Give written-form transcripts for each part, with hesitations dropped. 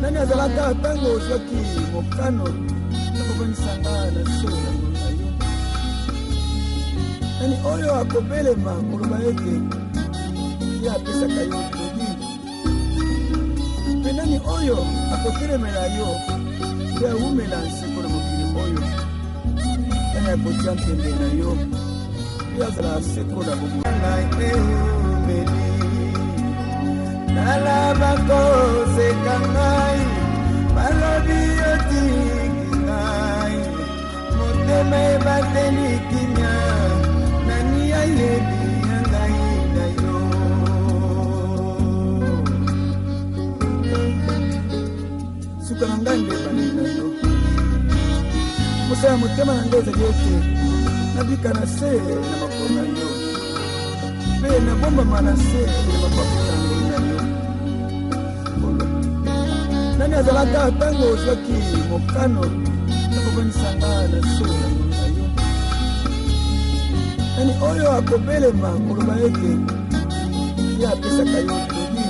nani azalaka tango ozwaki mokano nakokonisanga na se na yo nani oyo akobelema koloba ete ye apesaka yo todi mpe nani oyo akotelemela yo mpe awumela nseko na mokili oyo nani akotia mpembe na yo mpe azala seko na bomoi nalaba koseka ngai balobi otiki ngai motema ebateli kimia nani ayebi ya ngai na yo suka na ngai nde ebali na yo mosala motema na ngai ezali ete nabika na se na makolo na yo mpe nabombama na se na mapapu na ngai na yo nani azalaka tango ozwaki mokano nakokonisanga na se na yo nani oyo akobelema koloba ete ye apesaka yo todi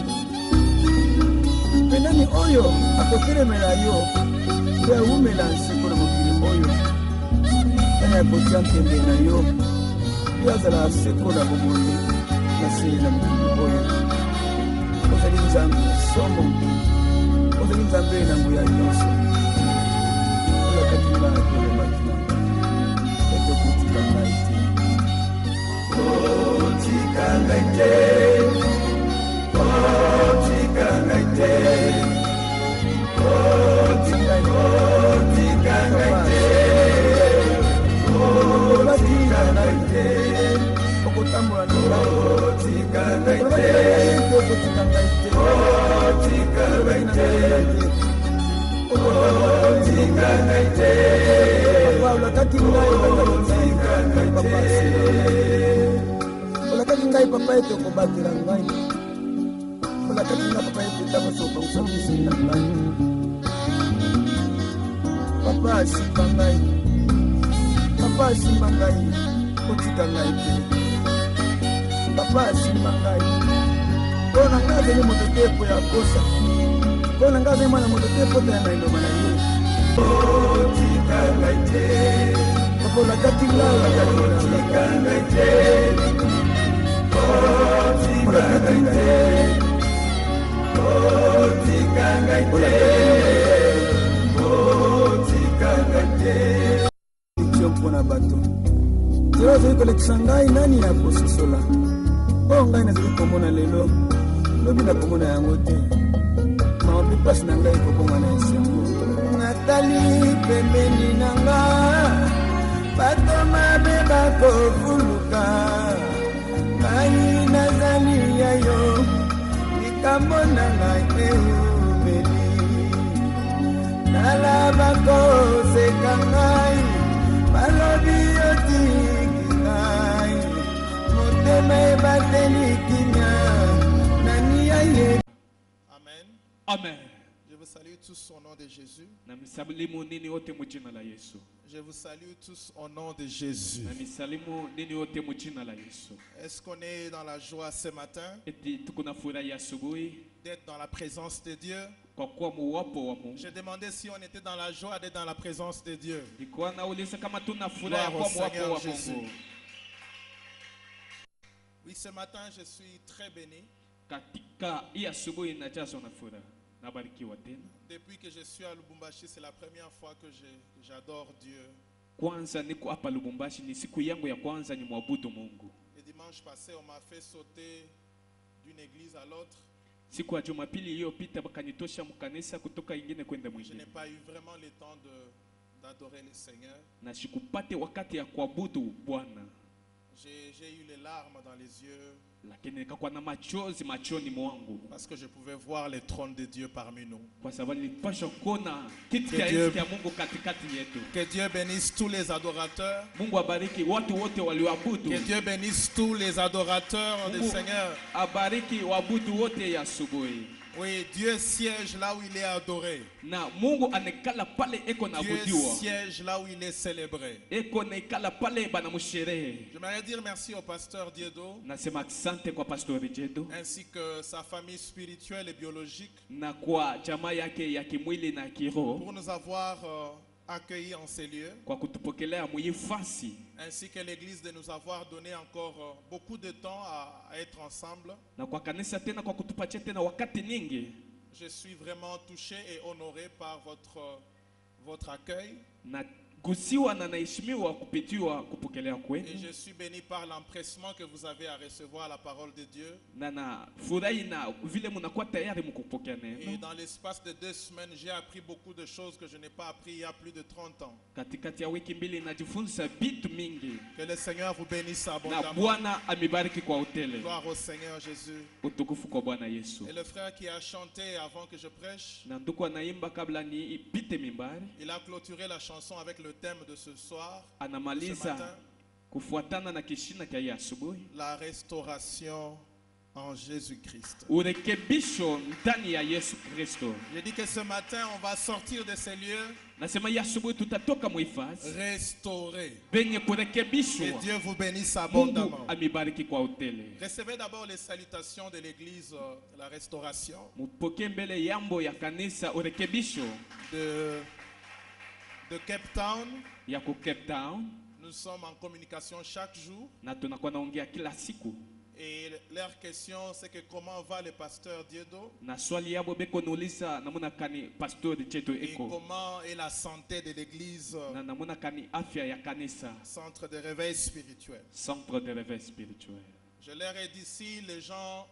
mpe nani oyo akotelemela yo mpe awumela nseko na mokili oyo nani akotia mpembe na yo mpe azala seko na bomoi na se na mokili oyo ozali nzambe somo ozali nzambe na nguya nyonso olakaki ngai tolembaki na ete kotika ngai te kotika ngai te kotika ngai te kotika ngai te kotika ngai te okotambola na ngai kotika ngai te kotika ngai te kotika ngai te kotika ngai te olakaki ngai olakaki ngai papa ete okobatela ngai olakaki ngai papa ete ntango sopangusa misili na ngai papa asimba ngai papa asimba ngai kotika ngai te papa asimba ngai mpo na ngai azali moto te po ya kosa mpo na ngai azali mwana moto te po taya na eloma na ye kotika ngai te papa olakaki ngai kotika ngai te kotika ngai te kotika ngai te kotika ngai te kitio mpona bato nzela ozali kolekisa ngai nani ya kososola oyo ngai nazali komona lelo lobi na komona yango te maombi mpasi na ngai kobonga na esengo natali pembeni na nga bato mabe bakofuluka ngai nazali ya yo likambo na ngai eumeli nalaba koseka ngai balobi otiki ngai motema ebateli kimia nani aye. Amen. Amen. Je vous salue tous au nom de Jésus. Je vous salue tous au nom de Jésus. Est-ce qu'on est dans la joie ce matin d'être dans la présence de Dieu? J'ai demandé si on était dans la joie d'être dans la présence de Dieu. Gloire au Seigneur Jésus. Oui, ce matin, je suis très béni. Depuis que je suis à Lubumbashi, c'est la première fois que j'adore Dieu. Le dimanche passé, on m'a fait sauter d'une église à l'autre. Je n'ai pas eu vraiment le temps d'adorer le Seigneur. J'ai eu les larmes dans les yeux. Parce que je pouvais voir le trône de Dieu parmi nous. Que Dieu bénisse tous les adorateurs. Que Dieu bénisse tous les adorateurs du Seigneur. Oui, Dieu siège là où il est adoré. Na Mungu anekala pale eko Dieu naabudiwa. siège là où il est célébré. Eko nekala pale banamusherehe. J'aimerais dire merci au pasteur Diedo Nasema asante kwa Pastor Jedo ainsi que sa famille spirituelle et biologique na kwa jamaa yake ya kimwili na kiroho pour nous avoir accueillis en ces lieux, kwa kutupokelea muifasi ainsi que l'église de nous avoir donné encore beaucoup de temps à être ensemble. na kwa kanisa tena kwa kutupatia tena wakati nyingi. Je suis vraiment touché et honoré par votre accueil. Na kusiwa na naheshimiwa kupitiwa kupokelea Et kwenu. je suis béni par l'empressement que vous avez à recevoir la parole de Dieu. Na furahi na vile mnakuwa tayari mkupokea Et neno. dans l'espace de 2 semaines, j'ai appris beaucoup de choses que je n'ai pas appris il y a plus de 30 ans. Katikati ya wiki mbili najifunza vitu mingi. Que le Seigneur vous bénisse Na abondamment. Bwana amibariki kwa utele. Gloire au Seigneur Jésus. Utukufu kwa Bwana Yesu. Et le frère qui a chanté avant que je prêche, Na ndugu anaimba kabla ni ipite mimbari. il a clôturé la chanson avec le thème de ce soir, ce Anamaliza matin, kufuatana na kishina kia hii asubuhi. la restauration en Jésus-Christ. Urekebisho ndani ya Yesu Kristo. J'ai dit que ce matin, on va sortir de ces lieux Nasema hii asubuhi tutatoka muhifadhi restaurés. penye Que kurekebishwa. Dieu vous bénisse Mungu abondamment. amibariki kwa utele. Recevez d'abord les salutations de l'église de la restauration Mupokee mbele yambo ya kanisa urekebisho de Cape Town. ya ku Cape Town, Nous sommes en communication chaque jour na tunakuwa naongea kila siku. et leur question c'est que comment va le pasteur Diedo Na swali yabo beko nauliza namuna kani pastor chetu et eko comment est la santé de l'église, na namuna kani afya ya kanisa, centre de réveil spirituel. centre de réveil spirituel. Je leur ai dit, si les gens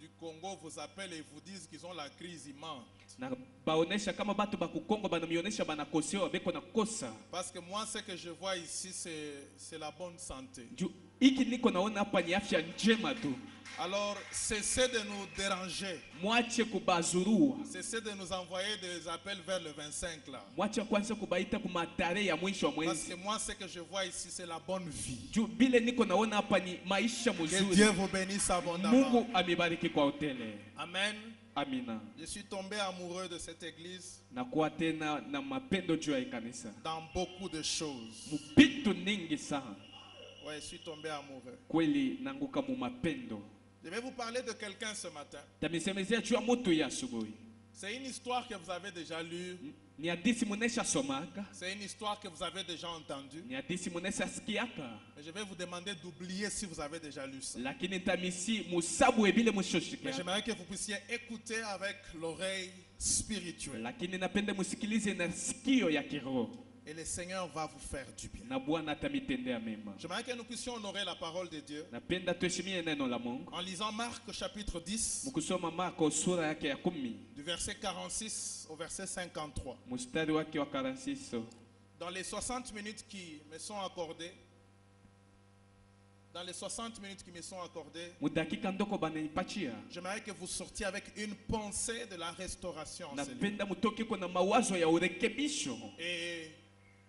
du Congo vous appellent et vous disent qu'ils ont la crise immense, Na baonesha kama batu ba kukongo banamionesha banakosewa beko na kosa. parce que moi ce que je vois ici c'est la bonne santé. Ju iki niko naona hapa ni afya njema tu. Alors cessez de nous déranger, Mwache kubazurua. cessez de nous envoyer des appels vers le 25 là, Mwache kwanza kubaita kumatare ya mwisho wa parce que mwezi. moi ce que je vois ici c'est la bonne vie. Ju bile niko naona hapa ni maisha Que mzuri. Dieu vous bénisse abondamment. Mungu amibariki kwa utele. Amen. Amina. Je suis tombé amoureux de cette église Na kuwa tena na mapendo juu ya kanisa. dans beaucoup de choses. Mubitu ningi sana. Ouais, je suis tombé amoureux. Kweli nanguka mu mapendo. Je vais vous parler de quelqu'un ce matin. Tamisemezea juu ya mtu ya asubuhi. C'est une histoire que vous avez déjà lue. Ni hadithi munesha somaka. C'est une histoire que vous avez déjà entendue. Ni hadithi munesha sikiaka. Mais je vais vous demander d'oublier si vous avez déjà lu ça. Lakini tamisi musabu ebile Mais mushoshika. j'aimerais que vous puissiez écouter avec l'oreille spirituelle. Lakini napenda musikilize na sikio ya kiroho. Et le Seigneur va vous faire du bien. Na Bwana atamitendea mema. J'aimerais que nous puissions honorer la parole de Dieu Napenda tuheshimie neno la Mungu. en lisant Marc chapitre 10, Mkusoma Marko sura yake ya 10, du verset 46 au verset 53. mstari wake wa 46. Dans les 60 minutes qui me sont accordées, Mudakika ndoko bananipatia. j'aimerais que vous sortiez avec une pensée de la restauration en ce lieu. Napenda mutoke kwa na mawazo ya urekebisho. Et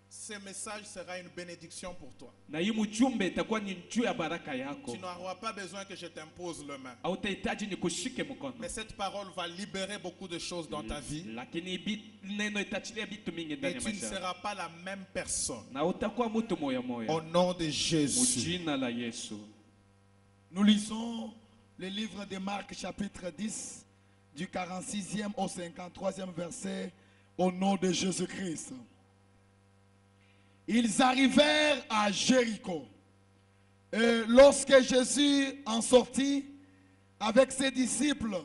ce message sera une bénédiction pour toi. Na hii mjumbe itakuwa ni juu ya baraka yako. Tu n'auras pas besoin que je t'impose le main. Hautahitaji nikushike mkono. Mais cette parole va libérer beaucoup de choses dans ta vie. Lakini neno itachilia vitu mingi Et ndani ya tu ne maisha. seras pas la même personne. Na utakuwa mtu moya moya. Au nom de Jésus. Mujina la Yesu. Nous lisons le livre de Marc chapitre 10 du 46e au 53e verset au nom de Jésus-Christ. Ils arrivèrent à Jéricho. Et lorsque Jésus en sortit avec ses disciples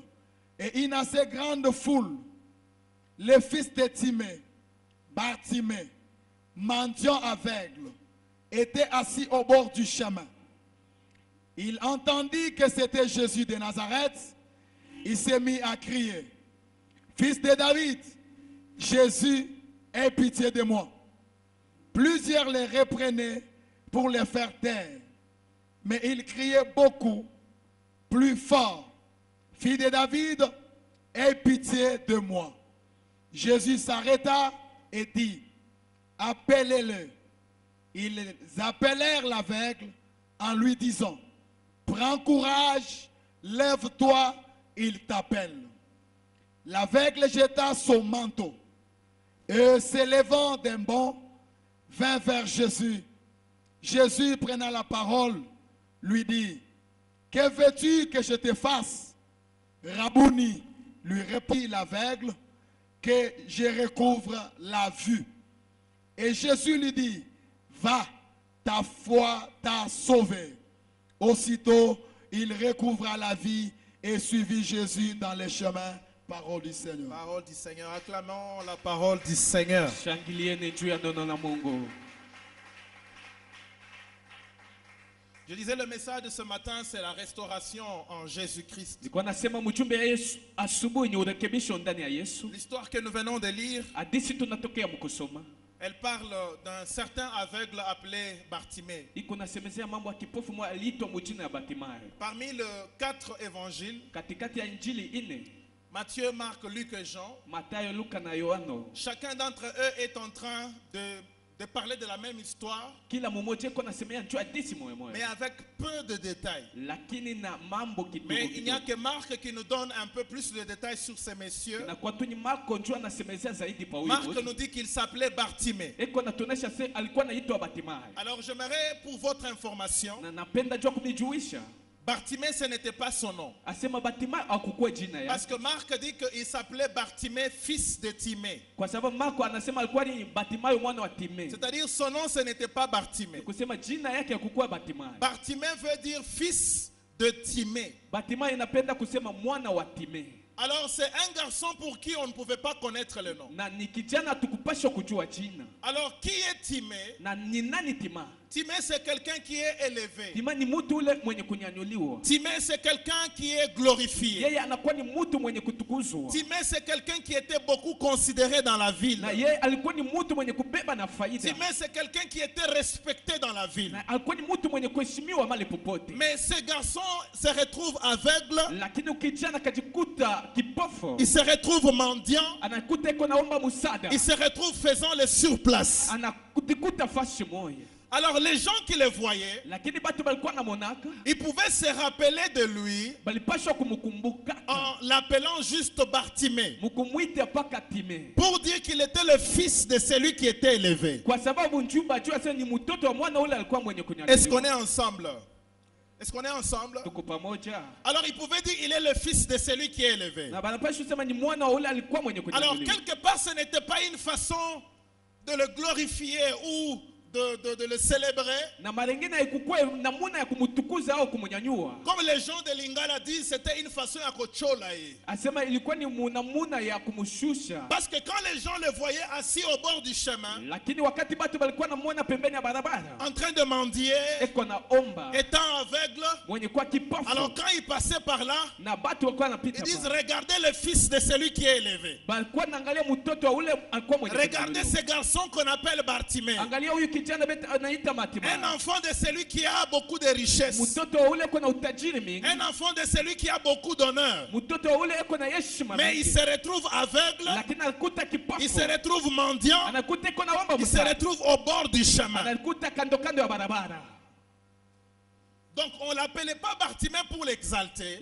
et une assez grande foule, les fils de Timée, Bartimée, mendiant aveugle, étaient assis au bord du chemin. Il entendit que c'était Jésus de Nazareth. Il s'est mis à crier, « Fils de David, Jésus, aie pitié de moi. » Plusieurs les reprenaient pour les faire taire. Mais il criait beaucoup, plus fort, « Fils de David, aie pitié de moi. » Jésus s'arrêta et dit, « Appelez-le. » Ils appelèrent l'aveugle en lui disant, « Prends courage, lève-toi, il t'appelle. L'aveugle jeta son manteau et s'élevant d'un bond, vint vers Jésus. Jésus, prenant la parole, lui dit, « Que veux-tu que je te fasse ?» Rabouni, lui répondit l'aveugle, « Que je recouvre la vue. » Et Jésus lui dit, « Va, ta foi t'a sauvé. » Aussitôt, il recouvra la vie et suivit Jésus dans les chemins. Parole du Seigneur. Parole du Seigneur. Acclamons la parole du Seigneur. Je disais, le message de ce matin, c'est la restauration en Jésus-Christ. L'histoire que nous venons de lire, elle parle d'un certain aveugle appelé Bartimée. Parmi les 4 évangiles, Matthieu, Marc, Luc et Jean, chacun d'entre eux est en train de parler de la même histoire, mais avec peu de détails. Mais il n'y a que Marc qui nous donne un peu plus de détails sur ces messieurs. Marc nous dit qu'il s'appelait Bartimée. Alors j'aimerais, pour votre information, Bartimée, ce n'était pas son nom. Parce que Marc dit qu'il s'appelait Bartimée, fils de Timée. C'est-à-dire son nom, ce n'était pas Bartimée. Bartimée veut dire fils de Timée. Alors c'est un garçon pour qui on ne pouvait pas connaître le nom. Alors qui est Timée? Timée, c'est quelqu'un qui est élevé. Timée, c'est quelqu'un qui est glorifié. Timée, c'est quelqu'un qui était beaucoup considéré dans la ville. Timée, c'est quelqu'un qui était respecté dans la ville. Mais ce garçon se retrouve aveugle. Il se retrouve mendiant. Il se retrouve faisant les surplaces. Alors les gens qui le voyaient, ils pouvaient se rappeler de lui en l'appelant juste Bartimée, pour dire qu'il était le fils de celui qui était élevé. Est-ce qu'on est ensemble? Est-ce qu'on est ensemble? Alors il pouvait dire il est le fils de celui qui est élevé. Alors quelque part ce n'était pas une façon de le glorifier ou de le célébrer. Comme les gens de Lingala disent, c'était une façon à kochola. Parce que quand les gens le voyaient assis au bord du chemin, en train de mendier, étant aveugle, alors quand ils passaient par là, ils disent regardez le fils de celui qui est élevé. Regardez ce garçon qu'on appelle Bartimée. Un enfant de celui qui a beaucoup de richesses. Un enfant de celui qui a beaucoup d'honneur. Mais il se retrouve aveugle. Il se retrouve mendiant. Il se retrouve au bord du chemin. Donc on ne l'appelait pas Bartimée pour l'exalter.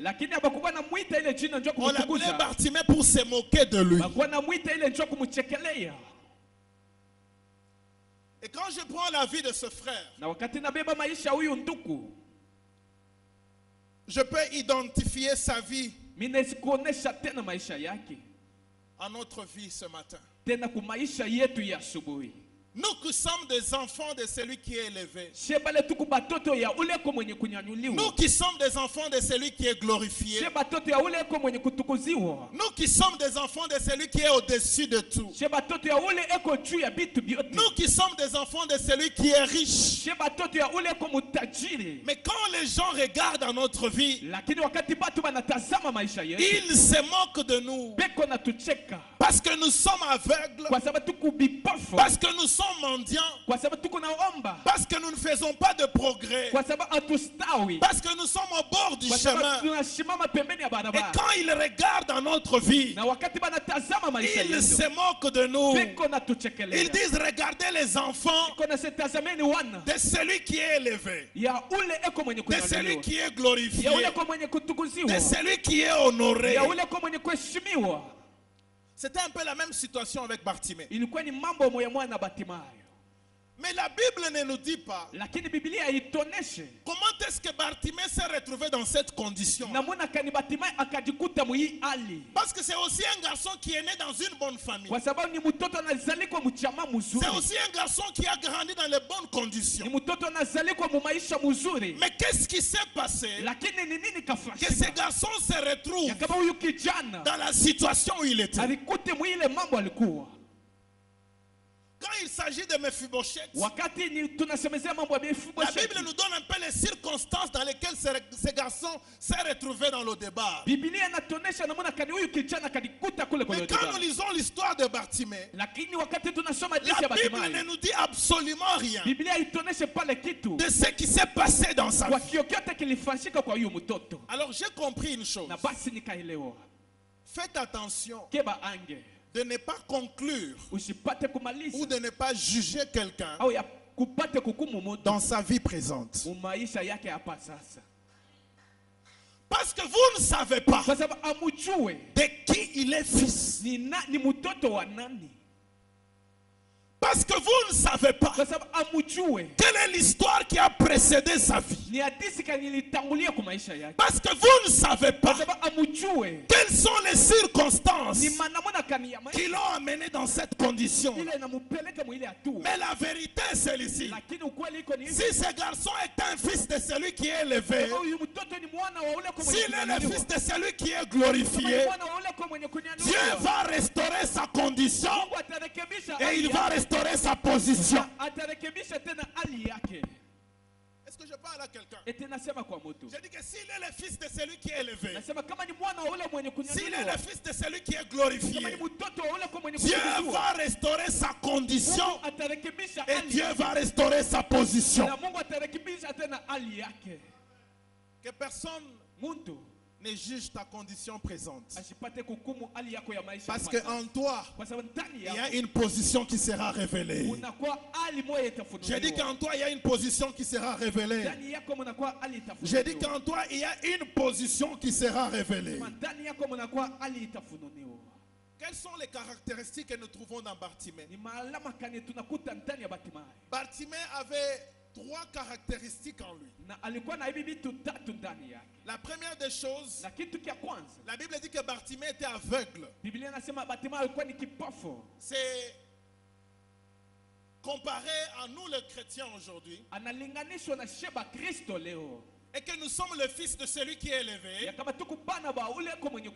On l'appelait Bartimée pour se moquer de lui. Et quand je prends la vie de ce frère, je peux identifier sa vie à notre vie ce matin. Nous qui sommes des enfants de celui qui est élevé. Nous qui sommes des enfants de celui qui est glorifié. Nous qui sommes des enfants de celui qui est au-dessus de tout. Nous qui sommes des enfants de celui qui est riche. Mais quand les gens regardent dans notre vie, ils se moquent de nous. Parce que nous sommes aveugles. Parce que nous sommes sommes mendiants, parce que nous ne faisons pas de progrès, parce que nous sommes au bord du chemin. Et quand ils regardent dans notre vie, ils se moquent de nous. Ils disent, regardez les enfants de celui qui est élevé, de celui qui est glorifié, de celui qui est honoré. C'était un peu la même situation avec Bartimée. Mais la Bible ne nous dit pas comment est-ce que Bartimée s'est retrouvé dans cette condition. Parce que c'est aussi un garçon qui est né dans une bonne famille. C'est aussi un garçon qui a grandi dans les bonnes conditions. Mais qu'est-ce qui s'est passé que ce garçon se retrouve dans la situation où il était? Quand il s'agit de Mephibosheth, la Bible nous donne un peu les circonstances dans lesquelles ce garçon s'est retrouvé dans le débat. Mais quand nous lisons l'histoire de Bartimée, la Bible ne nous dit absolument rien de ce qui s'est passé dans sa vie. Alors j'ai compris une chose. Faites attention de ne pas conclure ou de ne pas juger quelqu'un dans sa vie présente. Parce que vous ne savez pas de qui il est fils. Parce que vous ne savez pas quelle est l'histoire qui a précédé sa vie. Parce que vous ne savez pas quelles sont les circonstances qui l'ont amené dans cette condition. Mais la vérité est celle-ci. Si ce garçon est un fils de celui qui est élevé, s'il est le fils de celui qui est glorifié, Dieu va restaurer sa condition et il va restaurer sa position. Est-ce que je parle à quelqu'un? J'ai dit que s'il est le fils de celui qui est élevé, s'il est le fils de celui qui est glorifié, Dieu va restaurer sa condition et Dieu va restaurer sa position. Que personne ne juge ta condition présente. Parce qu'en toi, il y a une position qui sera révélée. J'ai dit qu'en toi, il y a une position qui sera révélée. J'ai dit qu'en toi, il y a une position qui sera révélée. Quelles sont les caractéristiques que nous trouvons dans Bartimée? Bartimée avait 3 caractéristiques en lui. La première des choses, la Bible dit que Bartimée était aveugle. C'est comparé à nous les chrétiens aujourd'hui. Et que nous sommes le fils de celui qui est élevé.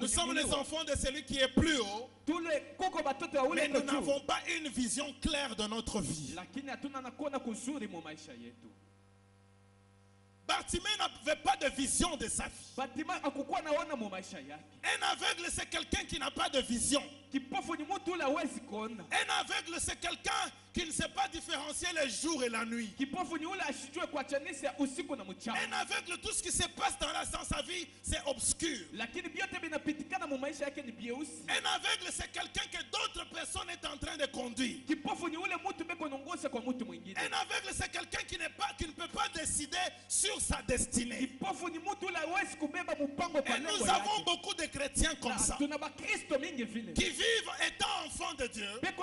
Nous sommes les enfants de celui qui est plus haut. Mais nous n'avons pas une vision claire de notre vie. Bartimée n'avait pas de vision de sa vie. Un aveugle, c'est quelqu'un qui n'a pas de vision. Un aveugle, c'est quelqu'un qui ne sait pas différencier le jour et la nuit. Un aveugle, tout ce qui se passe dans sa vie, c'est obscur. Un aveugle, c'est quelqu'un que d'autres personnes sont en train de conduire. Un aveugle, c'est quelqu'un qui ne peut pas décider sur sa destinée. Et nous avons beaucoup de chrétiens comme ça, qui vivent étant enfants de Dieu, mais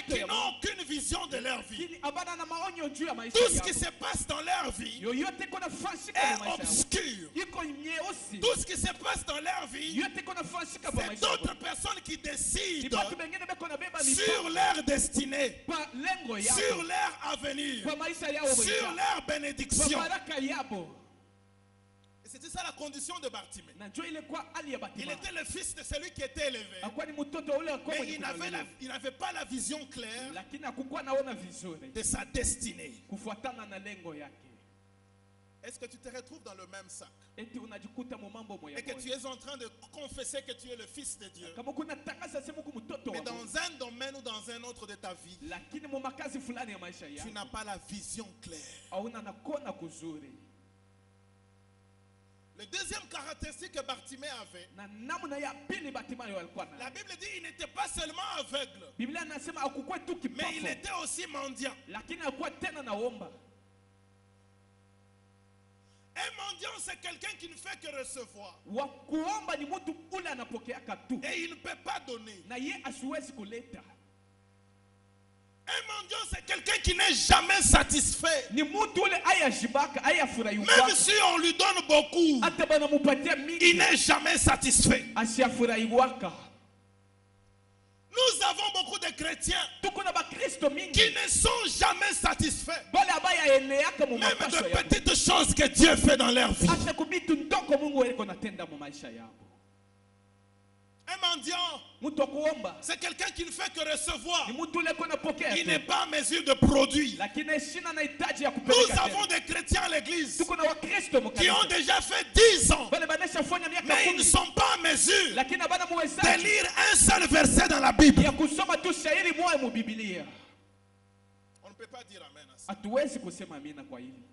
qui n'ont aucune vision de leur vie. Tout ce qui se passe dans leur vie est obscur. Tout ce qui se passe dans leur vie, c'est d'autres personnes qui décident sur leur destinée, sur leur avenir, sur leur bénédiction. Et c'était ça la condition de Bartimée. Il était le fils de celui qui était élevé, mais il n'avait pas la vision claire de sa destinée. Est-ce que tu te retrouves dans le même sac? eti unajikuta mu mambo moya Et que tu es en train de confesser que tu es le fils de Dieu. kama kuna takasa sema ku mtoto Mais wa Mungu, dans un domaine ou dans un autre de ta vie, lakini mu makazi fulani ya maisha tu yako n'as pas la vision claire. hauna nakona kuzuri. Le deuxième caractéristique que Bartimée avait, Na namna ya pili Batimayo alikuwa la nayo, Bible dit il n'était pas seulement aveugle, Biblia inasema hakukuwa tu mais il kipofu, était aussi mendiant. lakini alikuwa tena naomba. Un mendiant, c'est quelqu'un qui ne fait que recevoir. Wa kuomba ni mtu ule anapokeaka tu Et il ne peut pas donner. na ye asiwezi kuleta. Un mendiant, c'est quelqu'un qui n'est jamais satisfait. Ni mtu ule ayashibaka ayafurahi Même kwako, si on lui donne beaucoup, hata banamupatia il mingi n'est jamais satisfait. asiyafurahi waka. Nous avons beaucoup de chrétiens Tuko na bakristo qui mingi ne sont jamais satisfaits. bale abaya eneaka mu Même mapasho de yabo, petites choses que Dieu fait dans leur vie. hata kubitu ndoko Mungu aliko natenda mu maisha yabo. Un mendiant, Mtu wa kuomba c'est quelqu'un qui ne fait que recevoir. ni mtu ule kona pokea Il tu, n'est pas en mesure de produire. lakini shina na hitaji ya Nous kupeleka avons tena. des chrétiens à l'église Tuko na wakristo qui ont mkanisa déjà fait 10 ans, bale banesha fanya miaka mais ils ne 10 sont pas en mesure lakini abana de muwezaji lire un seul verset dans la Bible. ya kusoma tu shairi moja mu Biblia. On ne peut pas dire amen à ça. Hatuwezi kusema amina kwa hili.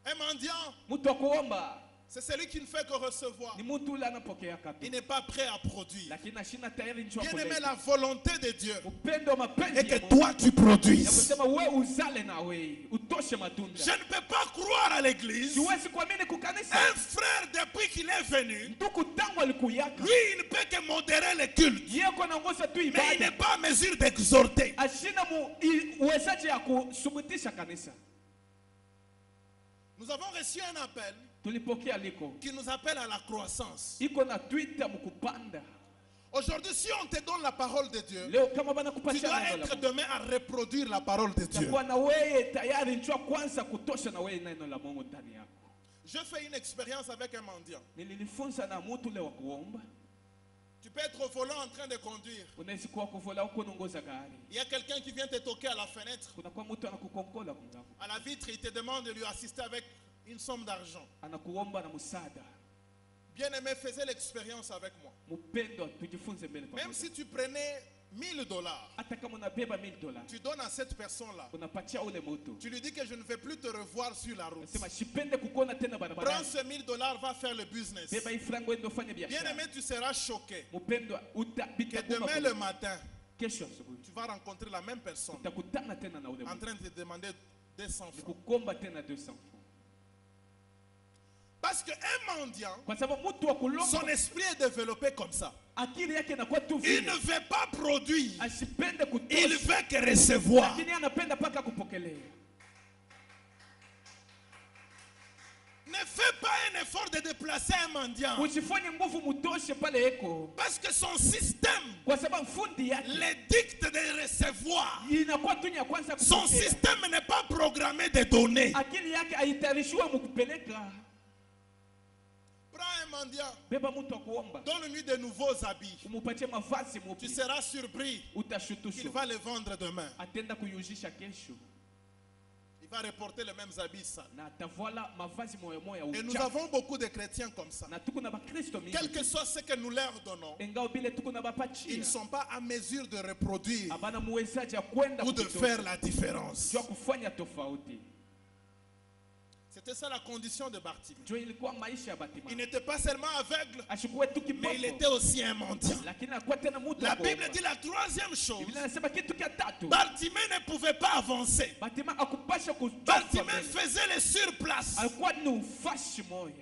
Un mendiant, Mtu wa kuomba c'est celui qui ne fait que recevoir. ni mtu ule anapokea Il tu, n'est pas prêt à produire. lakini ashina tayari njoo Bien aimé, kuleta. la volonté de Dieu Upendo wa mapenzi est ya que Mungu toi tu ya produises. kusema we uzale na we utoshe matunda. Je ne peux pas croire à l'église. Siwezi kuamini kukanisa. Un frère, depuis qu'il est venu, Ndugu tangu alikuyaka lui, il ne peut que modérer les cultes. yeye anaongoza tu Mais il ibada, n'est pas en mesure d'exhorter. ashina uwezaji ya kusubutisha kanisa. Nous avons reçu un appel Tulipokea liko qui nous appelle à la croissance. iko na Twitter mkupanda. Aujourd'hui, si on te donne la parole de Dieu, Leo kama bana tu kupatia dois neno la être Mungu, demain à reproduire la parole de Dieu. takuwa na wewe tayari njoo kwanza kutosha na wewe neno la Mungu ndani yako. Je fais une expérience avec un mendiant. Nililifunza na mtu ule wa kuomba. Tu peux être au volant en train de conduire. Unaweza kuwa kuvola huko unaongoza gari, Il y a quelqu'un qui vient te toquer à la fenêtre. kuna kwa mtu anakukonkola kumlango, À la vitre, il te demande de lui assister avec une somme d'argent. anakuomba na msaada. Bien aimé, faisais l'expérience avec moi. Mpendo, tujifunze mbele Même pamoja. si tu prenais $1000, Hata kama unabeba $1000 tu donnes à cette personne-là. unapatia ule mtu, Tu lui dis que je ne vais plus te revoir sur la route. nasema sipende kukuona tena Prends barabarani, ce $1000, va faire le business. beba hii frango ende ufanye Bien biashara. aimé, tu seras choqué Mpendo, que utapita demain le matin, kesho asubuhi tu vas rencontrer la même personne utakutana tena na ule en mtu train de te demander 200 francs. kukomba tena 200 francs, Parce qu'un mendiant, kwa sababu mtu wa son kulomba esprit est développé comme ça. akili yake inakuwa tu Il vile, ne veut pas produire, asipende il kutosha, veut que recevoir. lakini anapenda paka kupokelea. Ne fais pas un effort de déplacer un mendiant. Usifanye nguvu mutoshe pale eko, Parce que son système kwa sababu fundi yake le dicte de recevoir. inakuwa tu ni ya kwanza Son kupokea. système n'est pas programmé de donner. Akili yake haitayarishiwa mukupeleka. Prends un mendiant, Beba mtu wa kuomba, donne-lui de nouveaux habits. umupatie mavazi Tu mupya, seras surpris qu'il utashutushwa. va les vendre demain. Atenda kuyujisha kesho Il va reporter les mêmes habits sales. na atavala mavazi moya moya Et nous uchafu. avons beaucoup de chrétiens comme ça. Na tuko na bakristo Quel que mingi, soit ce que nous leur donnons, engao bile tuko na ils bapachia ne sont pas en mesure de reproduire abana muwezaji ya kwenda ou de kutosha, faire la différence. jua kufanya tofauti. C'était ça la condition de Bartimée. Jo ilikuwa maisha ya Il Batima, n'était pas seulement aveugle, ashikuwe tu mais il était kipofu, aussi un mendiant. lakini akuwa tena mtu La wa Bible kuomba. dit la troisième chose. Biblia inasema kitu kia tatu, Bartimée ne pouvait pas avancer. Batima akupasha kutoka Bartimée mbele. faisait les surplaces. Alikuwa ni ufashi moya.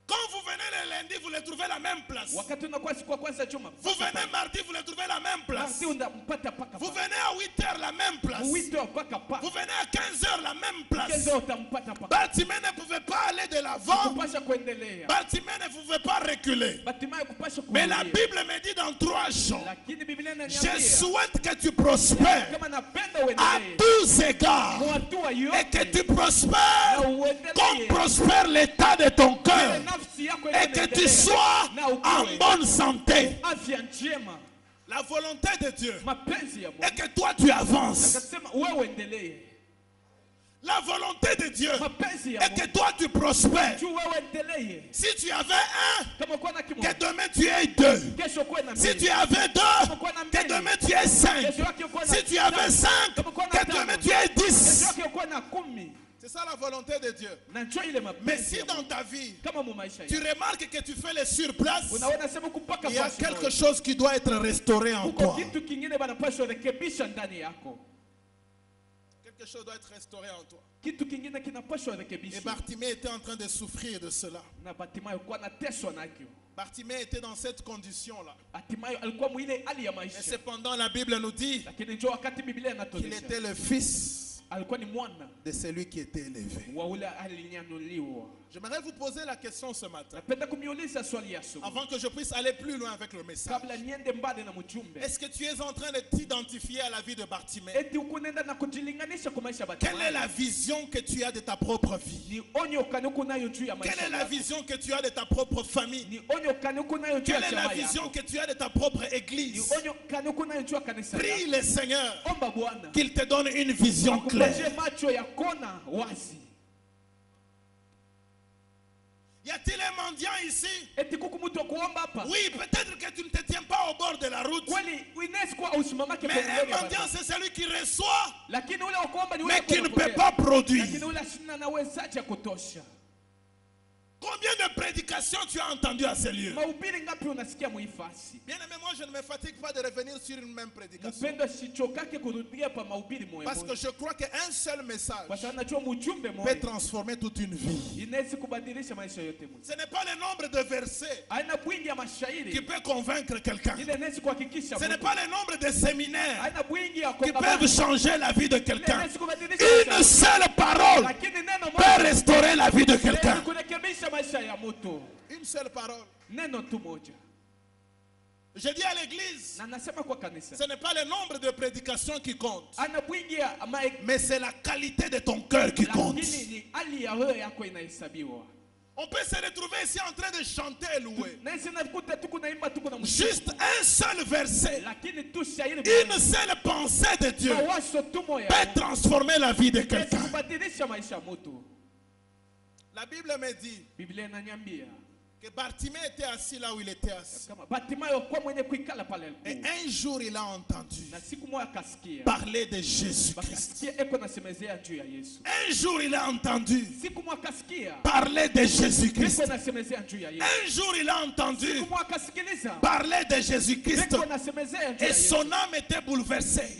Quand vous venez le lundi, vous les trouvez la même place. Wakati unakuwa siku ya kwanza juma, Vous venez mardi, vous les trouvez la même place. mardi unampata paka Vous paka, venez à 8h, la même place. 8h paka paka, Vous venez à 15h, la même place. 15h utampata paka. Bartimée ne pouvait pas aller de l'avant. Kupasha kuendelea. Bartimée ne pouvait pas reculer. Batima kupasha Mais la kuendelea. Bible me dit dans 3 jours, Lakini Biblia je inaniambia souhaite que tu prospères kama napenda à uendelee tous égards kwa hatua et que yote tu prospères na comme uendelee prospère l'état de ton cœur ile nafsi yako et que tu sois na en ukue bonne santé. afya njema. La volonté de Dieu Mapenzi ya est Mungu que toi tu avances. akasema wewe uendelee. La volonté de Dieu est que toi tu prospères. Si tu avais un, que demain tu aies deux. Si tu avais deux, que demain tu aies cinq. Si tu avais cinq, que demain tu aies 10. C'est ça la volonté de Dieu. Mais si dans ta vie, tu remarques que tu fais les surplaces, il y a quelque chose qui doit être restauré en toi. Quelque chose doit être restauré en toi. Et Bartimée était en train de souffrir de cela. Bartimée était dans cette condition-là. Et cependant, la Bible nous dit qu'il était le fils de celui qui était élevé. J'aimerais vous poser la question ce matin, avant que je puisse aller plus loin avec le message. Est-ce que tu es en train de t'identifier à la vie de Bartimée? Quelle est la vision que tu as de ta propre vie? Quelle est la vision que tu as de ta propre famille? Quelle est la vision que tu as de ta propre église? Prie le Seigneur qu'il te donne une vision claire. Y a-t-il un mendiant ici? Oui, peut-être que tu ne te tiens pas au bord de la route. Mais un mendiant, c'est celui qui reçoit, mais qui ne peut pas produire. Combien de prédications tu as entendues à ce lieu? Bien aimé, moi je ne me fatigue pas de revenir sur une même prédication. Parce que je crois qu'un seul message peut transformer toute une vie. Ce n'est pas le nombre de versets qui peut convaincre quelqu'un. Ce n'est pas le nombre de séminaires qui peuvent changer la vie de quelqu'un. Une seule parole peut restaurer la vie de quelqu'un. Une seule parole. Je dis à l'église, ce n'est pas le nombre de prédications qui compte, mais c'est la qualité de ton cœur qui compte. On peut se retrouver ici en train de chanter et louer. Juste un seul verset, une seule pensée de Dieu peut transformer la vie de quelqu'un. La Bible me dit que Bartimée était assis là où il était assis. Et un jour il a entendu parler de Jésus-Christ. Un jour il a entendu parler de Jésus-Christ. Un jour il a entendu parler de Jésus-Christ. Et son âme était bouleversée.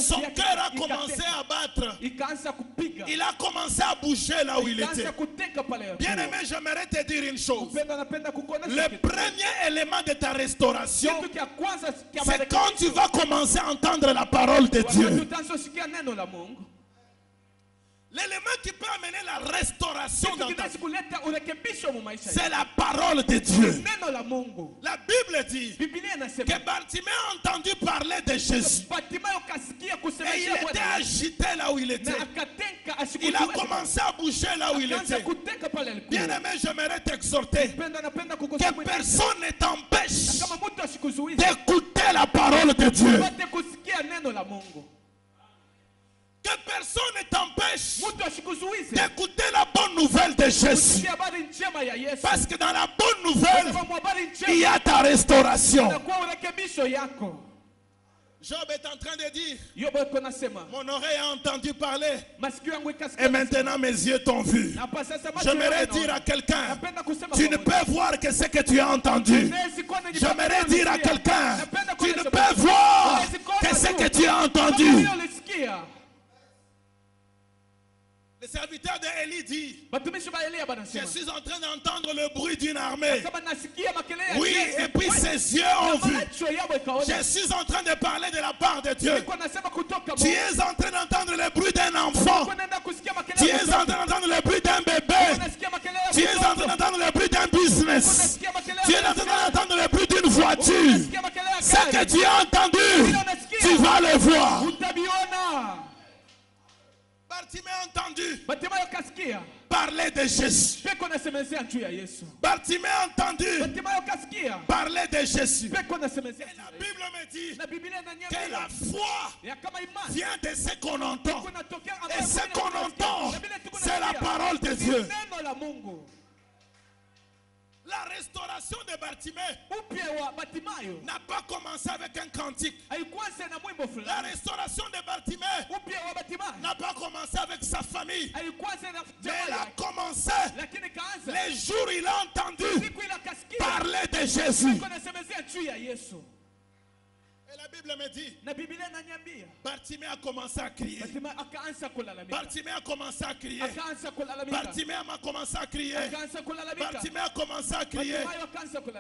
Son cœur a commencé à battre. Il a commencé à bouger là où il était. Bien aimé, j'aimerais te dire une chose. Le premier élément de ta restauration, c'est quand tu vas commencer à entendre la parole de Dieu. L'élément qui peut amener la restauration dans ta vie, c'est la parole de Dieu. La Bible dit que Bartimée a entendu parler de Jésus. Et il était agité là où il était. Il a commencé à bouger là où il était. Bien aimé, j'aimerais t'exhorter que personne ne t'empêche d'écouter la parole de Dieu. Que personne ne t'empêche d'écouter la bonne nouvelle de Jésus. Parce que dans la bonne nouvelle, il y a ta restauration. Job est en train de dire, mon oreille a entendu parler et maintenant mes yeux t'ont vu. J'aimerais dire à quelqu'un, tu ne peux voir que ce que tu as entendu. J'aimerais dire à quelqu'un, tu ne peux voir que ce que tu as entendu. Le serviteur d'Élie dit, je suis en train d'entendre le bruit d'une armée. Oui, et puis ses yeux ont vu. Je suis en train de parler de la part de Dieu. Tu es en train d'entendre le bruit d'un enfant. Tu es en train d'entendre le bruit d'un bébé. Tu es en train d'entendre le bruit d'un business. Tu es en train d'entendre le bruit d'une voiture. Ce que tu as entendu, tu vas le voir. Bartimée a entendu. parler de Jésus. Bartimée a entendu parler de Jésus. Et la Bible me dit que la foi vient de ce qu'on entend. Et ce qu'on entend, c'est la parole de Dieu. La restauration de Bartimée n'a pas commencé avec un cantique. La restauration de Bartimée n'a pas commencé avec sa famille. Mais elle a commencé les jours où il a entendu parler de Jésus. Et la Bible me dit, Bartimée a commencé à crier. Bartimée a commencé à crier. Bartimée a commencé à crier. Bartimée a commencé à crier.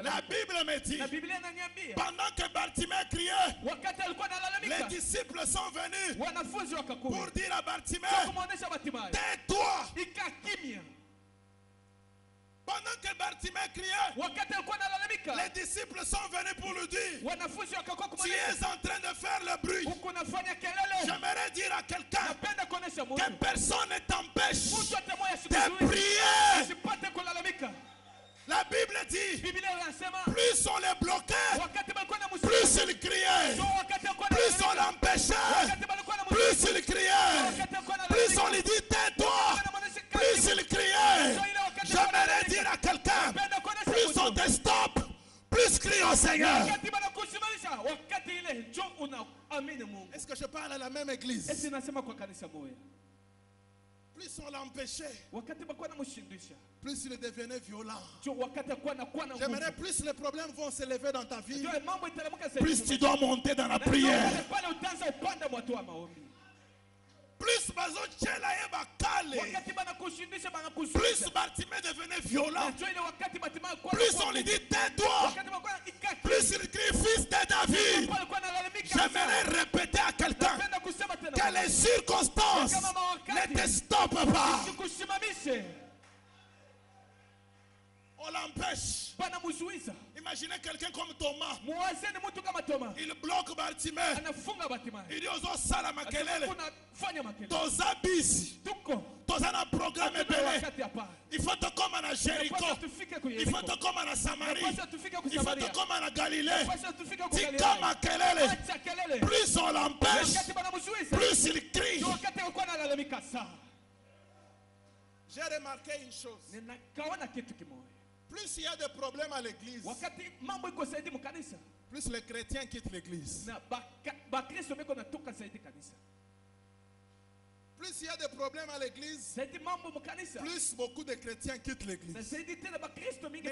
La Bible me dit, pendant que Bartimée criait, les disciples sont venus pour dire à Bartimée, tais-toi. Pendant que Bartimée criait, les disciples sont venus pour lui dire, tu es en train de faire le bruit. J'aimerais dire à quelqu'un que personne ne t'empêche de prier. La Bible dit, plus on les bloquait, plus ils criaient. Plus on l'empêchait, plus il criait. Plus on lui dit tais-toi, plus il criait. J'aimerais dire à quelqu'un, plus on te stoppe, plus crie au Seigneur. Est-ce que je parle à la même église? Plus on l'empêchait, plus il devenait violent. J'aimerais plus les problèmes vont s'élever dans ta vie, plus tu dois monter dans la prière. Plus plus Bartimée devenait violent. Plus on lui dit tais-toi, plus il crie fils de David. J'aimerais répéter à quelqu'un que les circonstances ne te stoppent pas. On l'empêche. Imaginez quelqu'un comme Thomas. Il bloque Bartimée. Il dit aux autres Salamakelele. Toza busy. Toza na programme belé. Il faut te comme à Jéricho. Il faut te comme à Samarie. Il faut te comme à Galilée. Tikama kelele. Plus on l'empêche, plus il crie. J'ai remarqué une chose. Plus il y a des problèmes à l'église, plus les chrétiens quittent l'église. Plus il y a des problèmes à l'église, plus beaucoup de chrétiens quittent l'église. Mais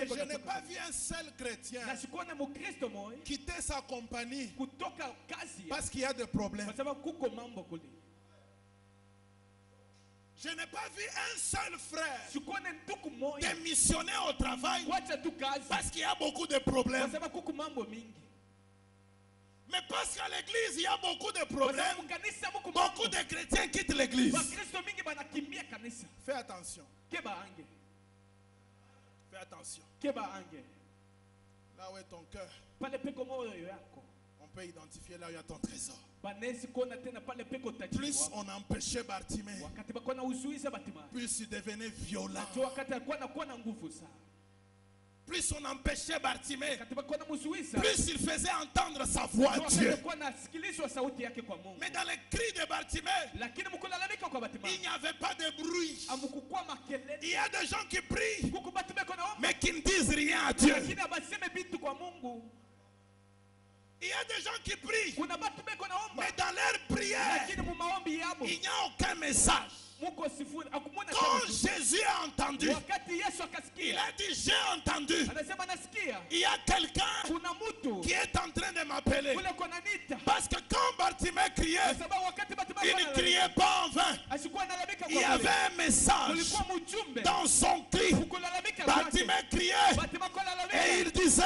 je n'ai pas vu un seul chrétien quitter sa compagnie parce qu'il y a des problèmes. Je n'ai pas vu un seul frère démissionner au travail parce qu'il y a beaucoup de problèmes. Mais parce qu'à l'église, il y a beaucoup de problèmes, beaucoup de chrétiens quittent l'église. Fais attention. Fais attention. Là où est ton cœur, on peut identifier là où il y a ton trésor. Plus on empêchait Bartimée, plus il devenait violent. Plus on empêchait Bartimée, plus il faisait entendre sa voix à Dieu. Mais dans les cris de Bartimée, il n'y avait pas de bruit. Il y a des gens qui prient, mais qui ne disent rien à Dieu. Il y a des gens qui prient, mais dans leur prière, il n'y a aucun message. Quand Jésus a entendu, il a dit j'ai entendu. Il y a quelqu'un qui est en train de m'appeler. Parce que quand Bartimée criait, il ne criait pas en vain. Il y avait un message dans son cri. Bartimée criait et il disait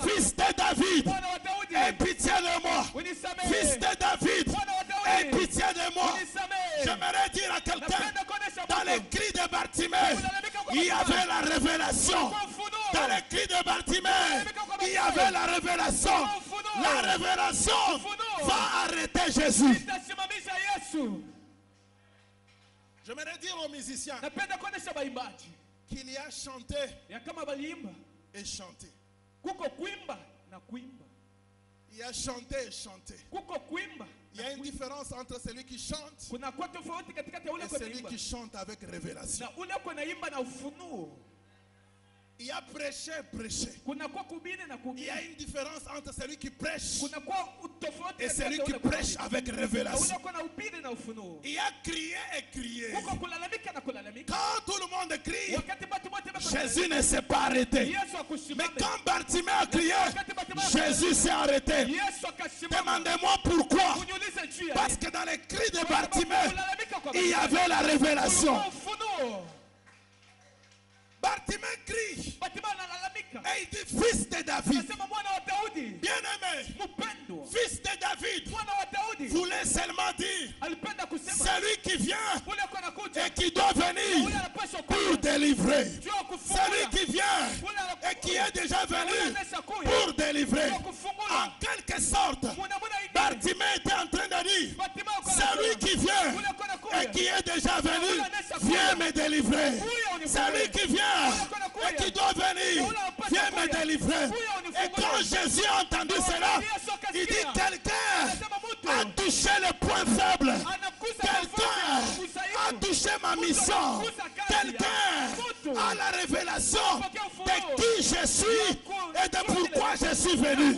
fils de David, aie pitié de moi. Fils de David, aie pitié de moi. J'aimerais dire à quelqu'un, dans les cris de Bartimée, il y avait la révélation. Dans les cris de Bartimée, il y avait la révélation. La révélation va arrêter Jésus. J'aimerais dire aux musiciens qu'il y a chanté et chanté. Il y a chanté et chanté. Il y a une différence entre celui qui chante et celui qui chante avec révélation. Il y a prêché, prêché. Il y a une différence entre celui qui prêche et celui qui prêche avec révélation. Il y a crié et crié. Quand tout le monde crie, Jésus ne s'est pas arrêté. Mais quand Bartimée a crié, Jésus s'est arrêté. Demandez-moi pourquoi. Parce que dans les cris de Bartimée, il y avait la révélation. Bartimée crie et il dit fils de David, bien aimé, fils de David, voulait seulement dire celui qui vient et qui doit venir pour délivrer, celui qui vient et qui est déjà venu pour délivrer. En quelque sorte, Bartimée était en train de dire celui qui vient et qui est déjà venu, viens me délivrer. Celui qui vient et qui doit venir, viens me délivrer. Et quand Jésus a entendu cela, il dit quelqu'un a touché le point faible. Quelqu'un a touché ma mission. Quelqu'un a la révélation de qui je suis et de pourquoi je suis venu.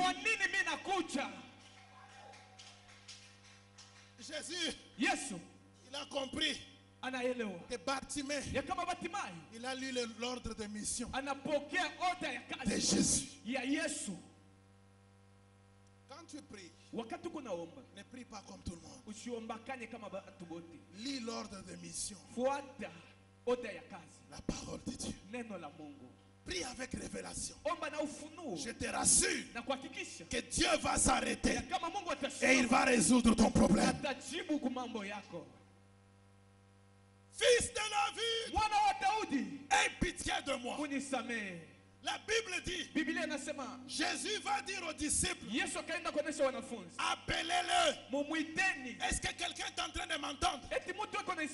Jésus, il a compris que Bartimée, il a lu l'ordre de mission de Jésus. Quand tu pries, ne prie pas comme tout le monde. Lis l'ordre de mission. La parole de Dieu. Prie avec révélation. Je te rassure que Dieu va s'arrêter et il va résoudre ton problème. Fils de David, aie pitié de moi. La Bible dit, Jésus va dire aux disciples, appelez-le. Est-ce que quelqu'un est en train de m'entendre?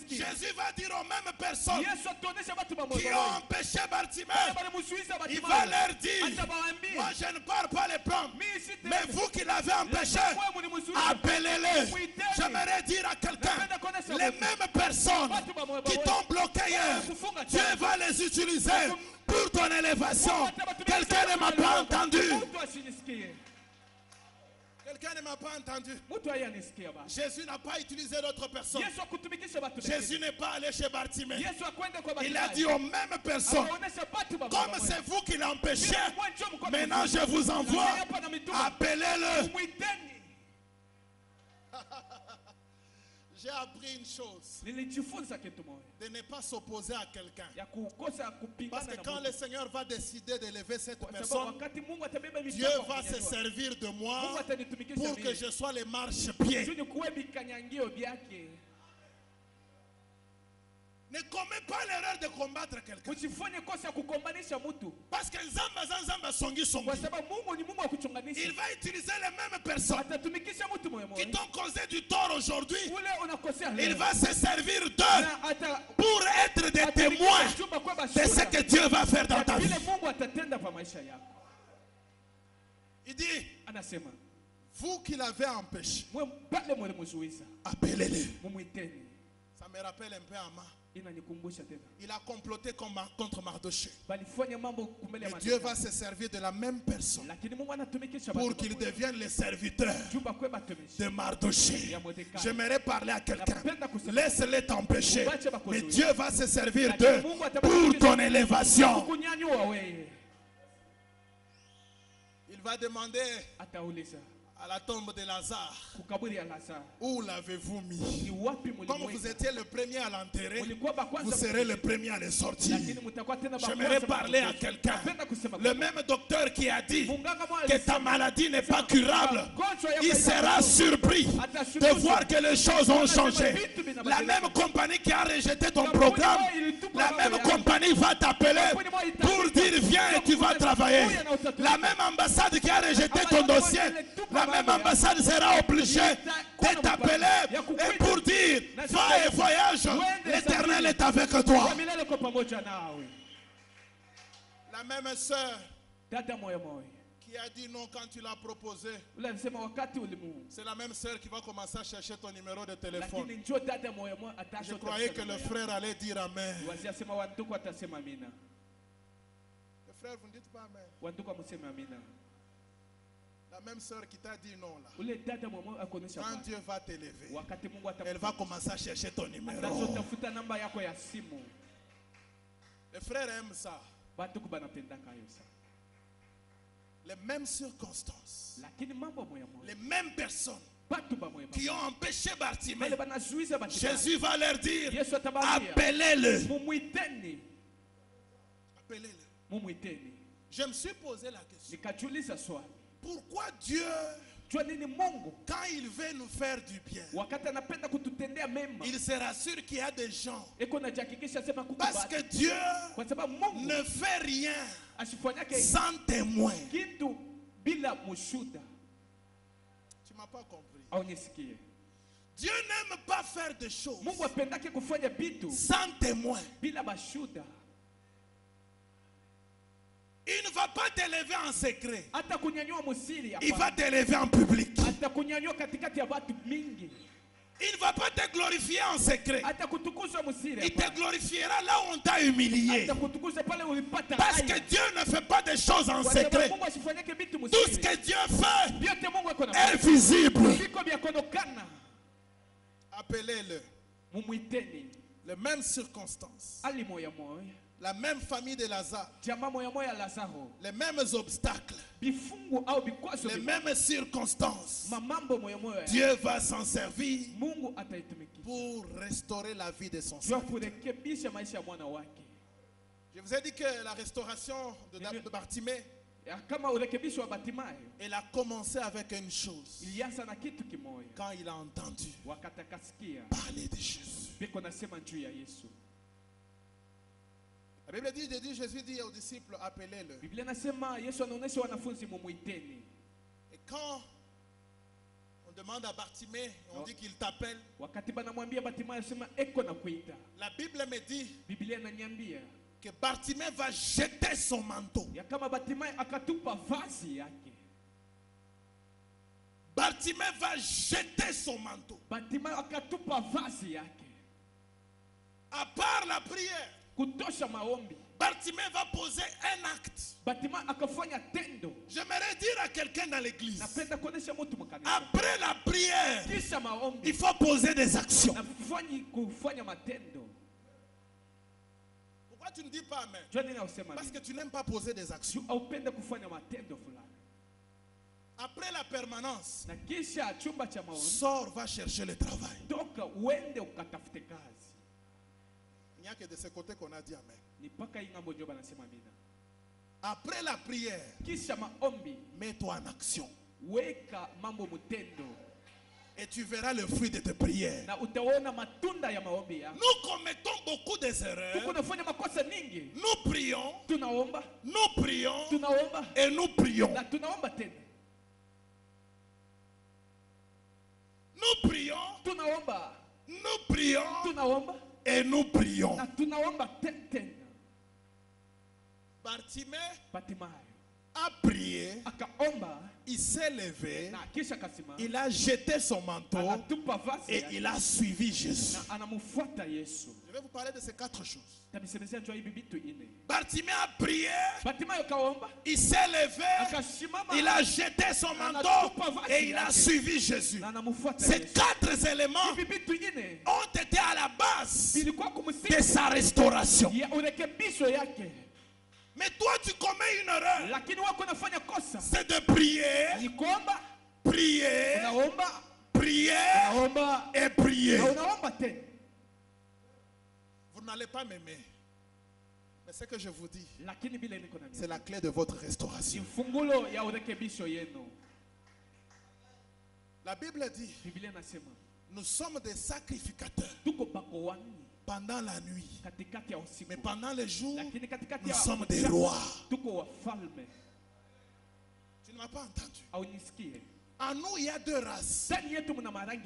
Jésus va dire aux mêmes personnes qui ont empêché Bartimée, il va leur dire, moi je ne pars pas les prendre, mais vous qui l'avez empêché, appelez-le. J'aimerais dire à quelqu'un, les mêmes personnes qui t'ont bloqué hier, Dieu va les utiliser pour ton élévation. Quelqu'un ne m'a pas entendu. Quelqu'un ne m'a pas entendu. Jésus n'a pas utilisé d'autres personnes. Jésus n'est pas allé chez Bartimée. Il a dit aux mêmes personnes, comme c'est vous qui l'empêchez, maintenant je vous envoie, appelez-le. J'ai appris une chose, de ne pas s'opposer à quelqu'un. Parce que quand le Seigneur va décider d'élever cette personne, Dieu va se servir de moi pour que je sois le marchepied. Ne commets pas l'erreur de combattre quelqu'un. Parce que il va utiliser les mêmes personnes qui t'ont causé du tort aujourd'hui. Il va se servir d'eux pour être des témoins de ce que Dieu va faire dans ta vie. Il dit, vous qui l'avez empêché, appelez-le. Ça me rappelle un peu Ama. Il a comploté contre Mardoché. Et Dieu va se servir de la même personne pour qu'il devienne le serviteur de Mardoché. J'aimerais parler à quelqu'un. Laisse-les t'empêcher. Mais Dieu va se servir d'eux pour ton élévation. Il va demander à la tombe de Lazare, où l'avez-vous mis? Comme vous étiez le premier à l'enterrer, vous serez le premier à le sortir. J'aimerais parler à quelqu'un. Le même docteur qui a dit que ta maladie n'est pas curable, il sera surpris de voir que les choses ont changé. La même compagnie qui a rejeté ton programme, la même compagnie va t'appeler pour dire viens et tu vas travailler. La même ambassade qui a rejeté ton dossier, la même ambassade sera obligée de t'appeler et pour dire va et voyage. L'Éternel avec toi. La même sœur Dada moya moya. qui a dit non quand tu l'as proposé. Ule alisema wakati ulimu. C'est la même sœur qui va commencer à chercher ton numéro de téléphone. Lakini njoo dada moya moya atasha. Je croyais que le frère allait dire amen. Wasiasema wanduku atasema amina. Le frère, vous ne dites pas amen. Wanduku amuseme amina. La même sœur qui t'a dit non là. Ule dada moya moya akonesha. Quand Dieu va t'élever, wakati Mungu atakupa. elle va commencer à chercher ton numéro. Atazotafuta namba yako ya simu. Les frères aiment ça. Banduku banapendaka hiyo sana. Les mêmes circonstances, Lakini mambo moya moya. les mêmes personnes Batu ba moya qui ont empêché Bartimée, Bale banazuiza Bartimée. Jésus va leur dire, Yesu atabambia. appelez-le. Mumuiteni. Appelez-le. Mumuiteni. Je me suis posé la question. Nikajiuliza swali. Pourquoi Dieu, Jua nini Mungu quand il veut nous faire du bien, wakati anapenda kututendea mema, il se rassure qu'il y a des gens. eko najihakikisha sema kuko Parce que batu. Dieu Kwa sababu Mungu ne fait rien asifanyake sans témoin. kitu bila mushuda. Tu m'as pas compris. Au nisikie. Dieu n'aime pas faire des choses Mungu apendake kufanya bitu sans témoin. bila bashuda. Il ne va pas t'élever en secret. Hata kunyanyua musiri Il va hapana. t'élever en public. Hata kunyanyua katikati ya watu mingi. Il ne va pas te glorifier en secret. Hata kutukuzwa musiri Il te hapana. glorifiera là où on t'a humilié. Hata kutukuzwa pale ulipata Parce que haya. Dieu ne fait pas des choses en Kwa sababu secret. Mungu asifanyake bitu Tout ce musiri. que Dieu fait Vyote Mungu eko na est visible. viko vya konokana. Appelez-le. Mumuiteni. Les mêmes circonstances. Ali moya moya. La même famille de Lazare. Jamaa moya moya Lazaro. Les mêmes obstacles. Bifungu au bikwazo. Les mêmes circonstances. Mamambo moya moya. Dieu va s'en servir Mungu ataitumikisha. pour restaurer la vie de son Jua Fils. kurekebisha maisha ya mwana wake. Je vous ai dit que la restauration de Bartimée, Ya kama urekebisho wa Batimayo, elle a commencé avec une chose. ilianza na kitu kimoya. Quand il a entendu Wakati akasikia parler de Jésus. biko nasema juu ya Yesu. La Bible dit, Jésus dit aux disciples, appelez-le. Biblia nasema Yesu anaonesha wanafunzi mumuiteni. Et quand on demande à Bartimée, on dit qu'il t'appelle, Wakati banamwambia Batimayo sema eko na kuita. la Bible me dit Biblia inaniambia que Bartimée va jeter son manteau. ya kama Batimayo akatupa vazi yake. Bartimée va jeter son manteau. Batimayo akatupa vazi yake. À part la prière, Kutosha maombi. Bartimée va poser un acte. Batimayo akafanya tendo. J'aimerais dire à quelqu'un dans l'église, Napenda kuonesha mtu mkanisa. après la prière, Kisha maombi. il faut poser des actions. Nafanyi kufanya matendo. Pourquoi tu ne dis pas amen? Jua nini ausema Parce que nini? tu n'aimes pas poser des actions. Haupende kufanya matendo fulani. Après la permanence, Na kisha chumba cha maombi, sors, va chercher le travail. toka uende ukatafute kazi. Il n'y a que de ce côté qu'on a dit amen. Ni paka ingambo ndio banasema amina. Après la prière, Kisha maombi, mets-toi en action. weka mambo mutendo Et tu verras le fruit de tes prières. na utaona matunda ya maombi yako. Nous commettons beaucoup Tuko d'erreurs. nafanya makosa nyingi. Nous prions, Tunaomba, tunaomba et nous prions. na tunaomba tena. Nous prions, Tunaomba, tunaomba, et nous prions. na tunaomba tena. Bartimée Batimayo a prié, akaomba il s'est levé, na kisha kasima. il a jeté son manteau Anatupa vazi et yake, il a suivi Jésus. na anamfuata Yesu. Je vais vous parler de ces 4 choses. Tamisemezea njoo hivi vitu ine. Bartimée a prié, Batimayo kaomba, il s'est levé, akashimama, il a jeté son manteau et il a suivi Jésus. na anamufuata Ces Yesu. 4 éléments Hivi vitu ine ont été à la base vilikuwa de kumsingi sa restauration. ya urekebisho yake, Mais toi, tu commets une erreur. lakini wako nafanya kosa. C'est de prier, Ni kuomba, prier, unaomba, prier unaomba, et prier. na unaomba tena. Vous n'allez pas m'aimer. Mais ce que je vous dis, Lakini bila niko na c'est mimi. la clé de votre Ni restauration. fungulo ya urekebisho yenu. La Bible dit, Biblia nasema nous sommes des sacrificateurs tuko bakowani pendant la nuit. katikati ya usiku, Mais pendant les jours, lakini katikati nous ya sommes des usiku, rois. tuko wafalme. Tu ne m'as pas entendu. Au nisikie, En nous, il y a deux races.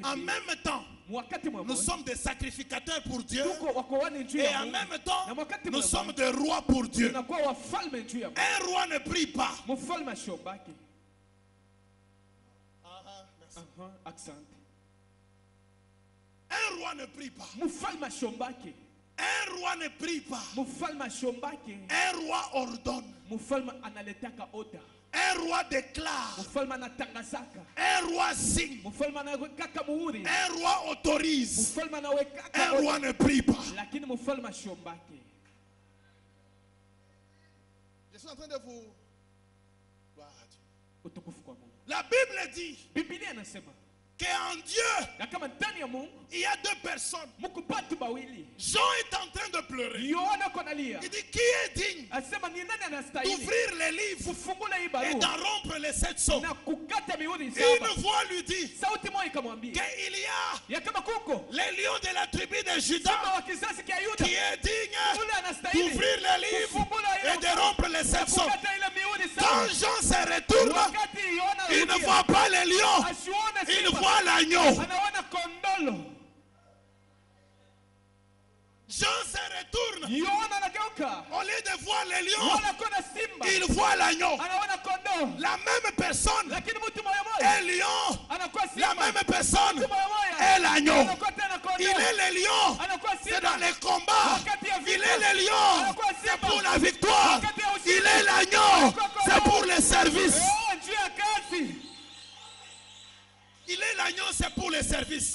En même temps, nous sommes des sacrificateurs pour Dieu. Et en même temps, nous sommes des rois pour Dieu. Un roi ne prie pas. Un roi ne prie pas. Un roi ne prie pas. Un roi ordonne. Un roi déclare. Un roi signe. Un roi autorise. Un roi ne prie pas. Je suis en train de vous... La Bible dit qu'en Dieu, il y a deux personnes. Jean est en train de pleurer. Il dit, qui est digne d'ouvrir les livres et d'en rompre les 7 sceaux? Une voix lui dit qu'il y a les lions de la tribu de Juda qui est digne d'ouvrir les livres et de rompre les 7 sceaux. Quand Jean se retourne, il ne voit pas les lions, il voit l'agneau. Jean se retourne. Au lieu de voir les lions, il voit l'agneau. La même personne est lion. La même personne est l'agneau. Il est le lion. C'est dans les combats. Il est le lion. C'est pour la victoire. Il est l'agneau. C'est pour le service. Il est l'agneau, c'est pour les services.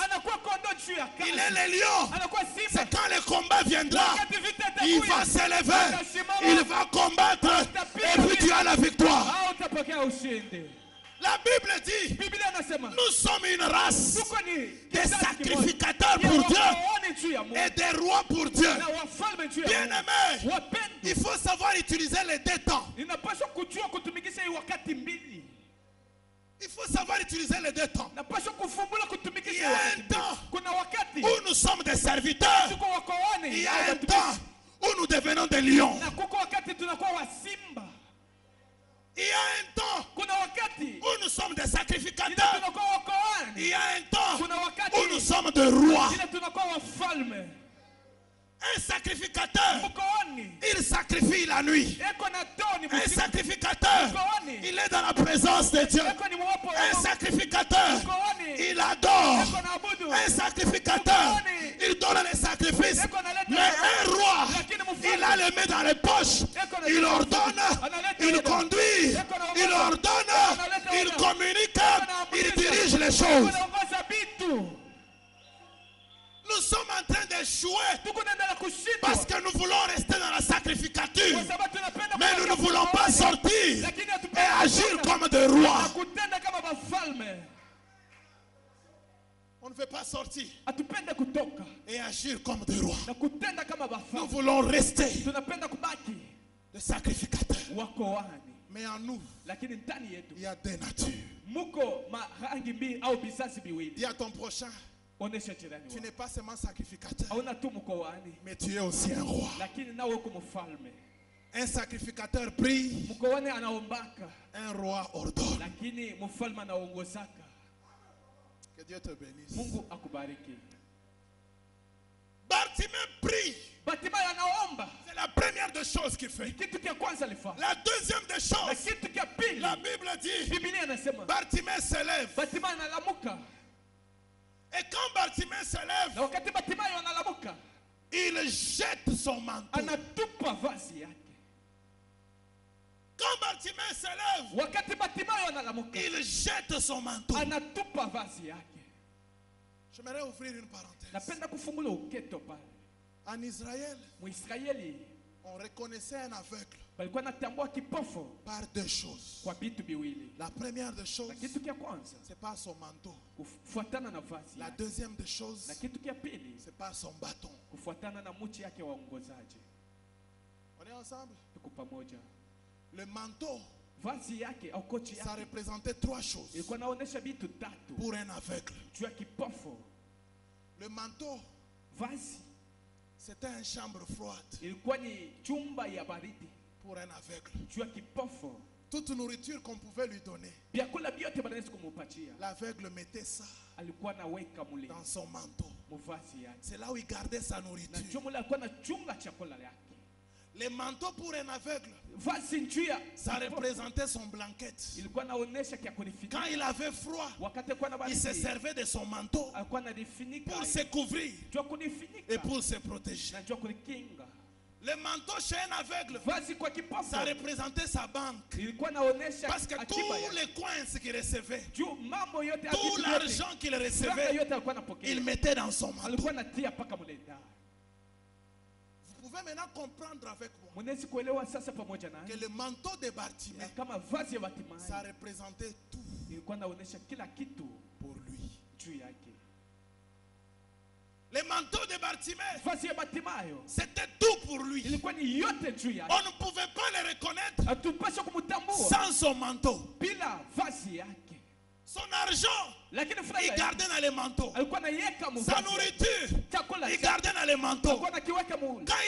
Il est le lion. C'est quand le combat viendra. Il va s'élever. Il va combattre. Et puis tu as la victoire. La Bible dit, nous sommes une race des sacrificateurs pour Dieu et des rois pour Dieu. Bien-aimé, il faut savoir utiliser les deux temps. Il faut savoir utiliser les deux temps. Il y a un temps où nous sommes des serviteurs. Il y a un temps où nous devenons des lions. Il y a un temps où nous sommes des sacrificateurs. Il y a un temps où nous sommes des rois. Un sacrificateur, il sacrifie la nuit. Un sacrificateur, il est dans la présence de Dieu. Un sacrificateur, il adore. Un sacrificateur, il donne les sacrifices. Mais un roi, il a les mains dans les poches. Il ordonne, il conduit, il ordonne, il communique, il dirige les choses. Nous sommes en train d'échouer parce que nous voulons rester dans la sacrificature. Mais nous ne voulons pas sortir et agir comme des rois. On ne veut pas sortir et agir comme des rois. Nous voulons rester des sacrificateurs. Mais en nous, il y a deux natures. Dis à ton prochain, tu n'es pas seulement sacrificateur, mais tu es aussi un roi. Un sacrificateur prie, un roi ordonne. Que Dieu te bénisse. Bartimée prie. C'est la première des choses qu'il fait. La deuxième des choses, la Bible dit, Bartimée se lève. Et quand Bartimée se lève, il jette son manteau. Quand Bartimée se lève, il jette son manteau. J'aimerais ouvrir une parenthèse. En Israël, on reconnaissait un aveugle par deux choses. La première des choses, c'est pas son manteau. La deuxième des choses, c'est pas son bâton. On est ensemble? Le manteau, ça représentait trois choses pour un aveugle. Le manteau, c'était une chambre froide pour un aveugle. Toute nourriture qu'on pouvait lui donner, L'aveugle mettait ça dans son manteau. C'est là où il gardait sa nourriture. Les manteaux pour un aveugle, ça représentait son blanquette. Quand il avait froid, il se servait de son manteau pour se couvrir et pour se protéger. Le manteau chez un aveugle, ça représentait sa banque. Parce que tous les coins qu'il recevait, tout l'argent qu'il recevait, il mettait dans son manteau. Vous pouvez maintenant comprendre avec moi que le manteau de Bartimée, ça représentait tout pour lui. Le manteau de Bartimée, c'était tout pour lui. On ne pouvait pas le reconnaître sans son manteau. Son argent, il gardait dans les manteaux. Sa nourriture, il gardait dans les manteaux. Quand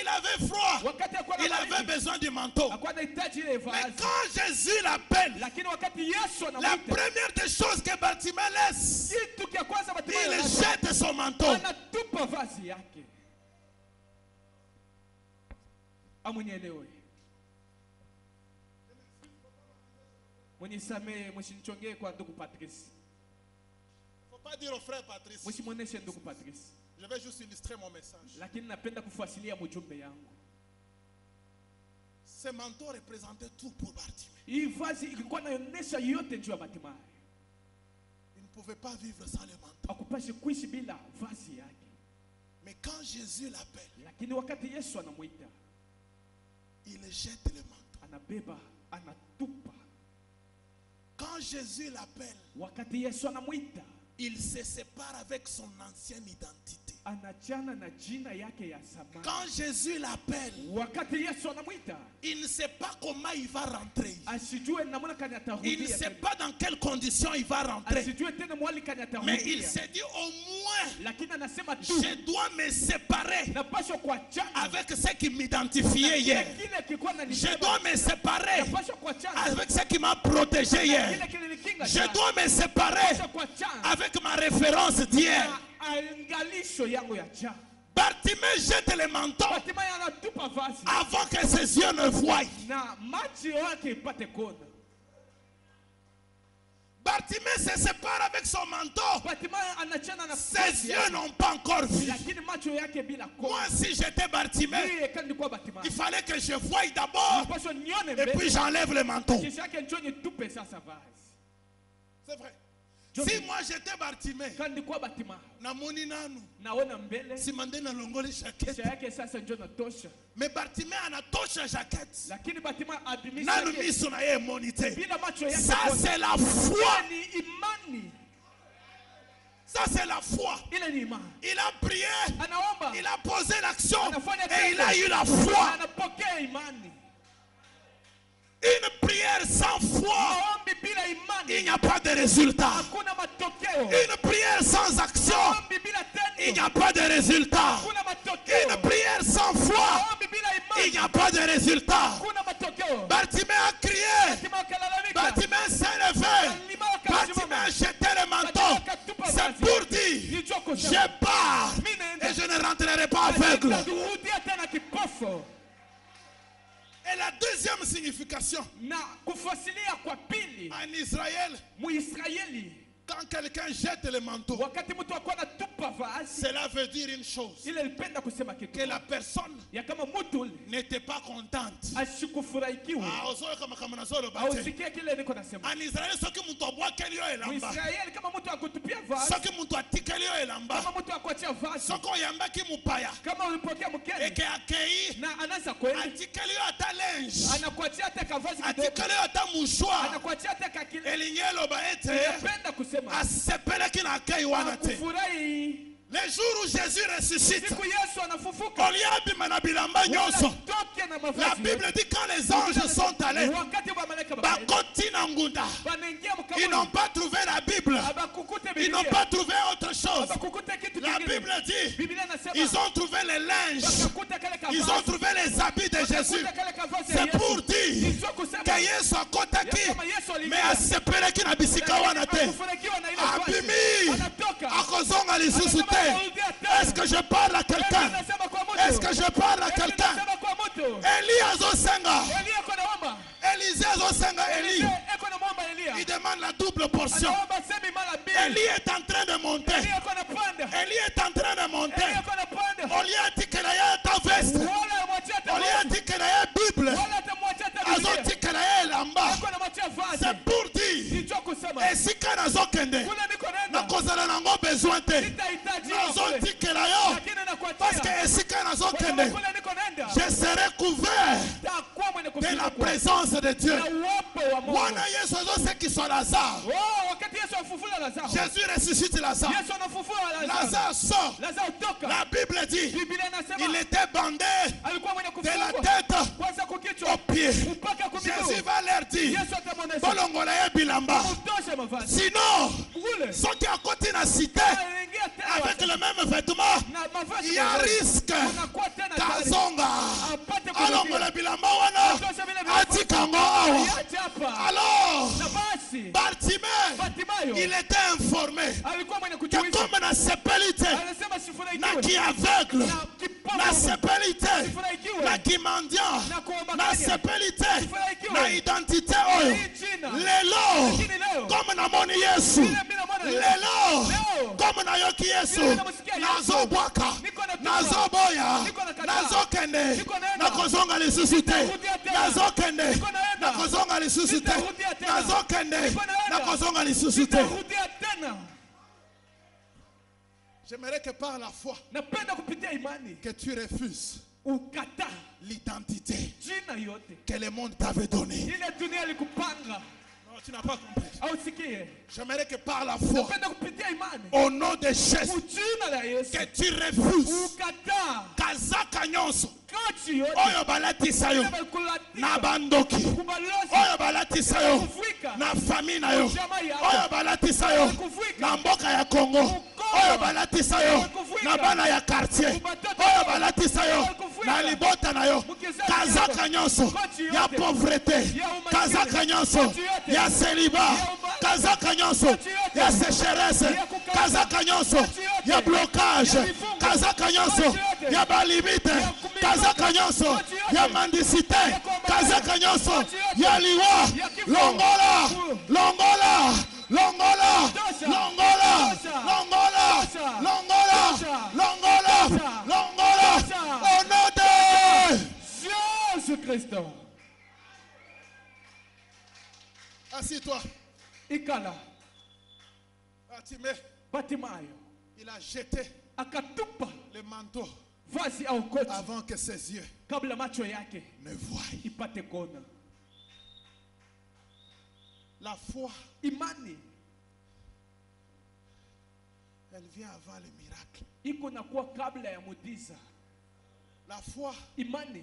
il avait froid, il avait besoin du manteau. Mais quand Jésus l'appelle, la première des choses que Bartimée laisse, il jette son manteau. Il ne faut pas dire au frère Patrice. Je vais juste illustrer mon message. Ce manteau représentait tout pour Bartimée. Il ne pouvait pas vivre sans le manteau. Mais quand Jésus l'appelle, il jette le manteau. Quand Jésus l'appelle, il se sépare avec son ancienne identité. Quand Jésus l'appelle, il ne sait pas comment il va rentrer. Il ne sait pas dans quelles conditions il va rentrer. Mais il s'est dit au moins, je dois me séparer avec ce qui m'identifiait hier. Je dois me séparer avec ce qui m'a protégé hier. Je dois me séparer avec ma référence d'hier. Bartimée jette le manteau avant que ses yeux ne voient. Bartimée se sépare avec son manteau. Ses yeux n'ont pas encore vu. Moi, si j'étais Bartimée, il fallait que je voie d'abord et puis j'enlève le manteau. C'est vrai. Si moi j'étais Bartimée, si mandena longoli jaquette. Mais Bartimée anatosha jaquette. Nanu miso na ye monite. Ça c'est la foi. Ça c'est la foi. Il a prié, il a posé l'action et il a eu la foi. Une prière sans foi, il n'y a pas de résultat. Une prière sans action, il n'y a pas de résultat. Une prière sans foi, il n'y a pas de résultat. Bartimée a crié, Bartimée s'est levé, Bartimée a jeté le manteau. C'est pour dire, je pars et je ne rentrerai pas aveugle. Et la deuxième signification, en Israël, quand quelqu'un jette le manteau, cela veut dire une chose, que la personne n'était pas contente. En Israël, ce que mutu abwakeli yo elamba, ce que mutu atikeli yo elamba, ce qu'on yambaki mupaya, et que akei atikeli yo ata linge, atikeli yo ata mouchoir, elingi eloba ete asepeleki na akei wana te. Le jour où Jésus ressuscite, la Bible dit quand les anges sont allés, ils n'ont pas trouvé la Bible, ils n'ont pas trouvé autre chose. La Bible dit, ils ont trouvé les linges, ils ont trouvé les habits de Jésus. C'est pour dire que Yesu akotaki mais asepeleki na bisika wana te abimi akozonga lisusu te. Est-ce que je parle à quelqu'un? Est-ce que je parle à quelqu'un? Élie azosenga, Élisée azosenga, Élie il demande la double portion. Élie est en train de monter. Élie est en train de monter. On lui a dit qu'elle a ta veste. On lui a dit qu'elle a Bible. Azoti qu'elle a lamba. C'est pour dire. Et si qu'elle a zokende, na kozala nango besoin te. Azoti qu'elle a parce que si qu'elle a zokende, je serai couvert de la présence de Dieu. Wana Yesu azo qui soit Lazare. Jésus ressuscite Lazare. Lazare sort. La Bible dit il était bandé de la tête aux pieds. Jésus va leur dire bolongola ye bilamba. Sinon, ceux qui à côté de la cité avec le même vêtement, il y a un risque kazonga alongola bilamba wana atikango awa. Alors Bartimée, il était informé que comme na sepelite na qui aveugle, na sepelite na qui mendiant, na sepelite na identité oyo lelo comme na moni Yesu, lelo comme na yoki Yesu, nazo bwaka nazo boya nazo kende na kozonga lisusu te, nazo kende na kozonga lisusu te, nazo kende na kozonga lisusu te. J'aimerais que par la foi que tu refuses l'identité que le monde t'avait donnée. Non, tu n'as pas compris. J'aimerais que par la foi, au nom de Jésus, que tu refuses kazaka nyonso oyo balatisa yo na bandoki, oyo balatisa yo na famille na yo, oyo balatisa yo na mboka ya Congo, oyo balatisa yo na bana ya quartier, oyo balatisa yo na libota na yo. Kazaka nyonso ya pauvreté, kazaka nyonso ya célibat, kazaka nyonso ya sécheresse, kazaka nyonso ya blocage, kazaka nyonso ya balimite, kazaka nyonso ya mendicité, kazaka nyonso ya liwa, longola, longola, longola, longola, longola, longola, longola, longola, au nom de Jésus-Christ. Assis-toi. Ikala. Bartimayo, il a jeté akatupa le manteau vazi au koti avant que ses yeux kabla macho yake ne voient. ipate kona. La foi, imani, elle vient avant le miracle. iko na kuwa kabla ya muujiza. La foi, imani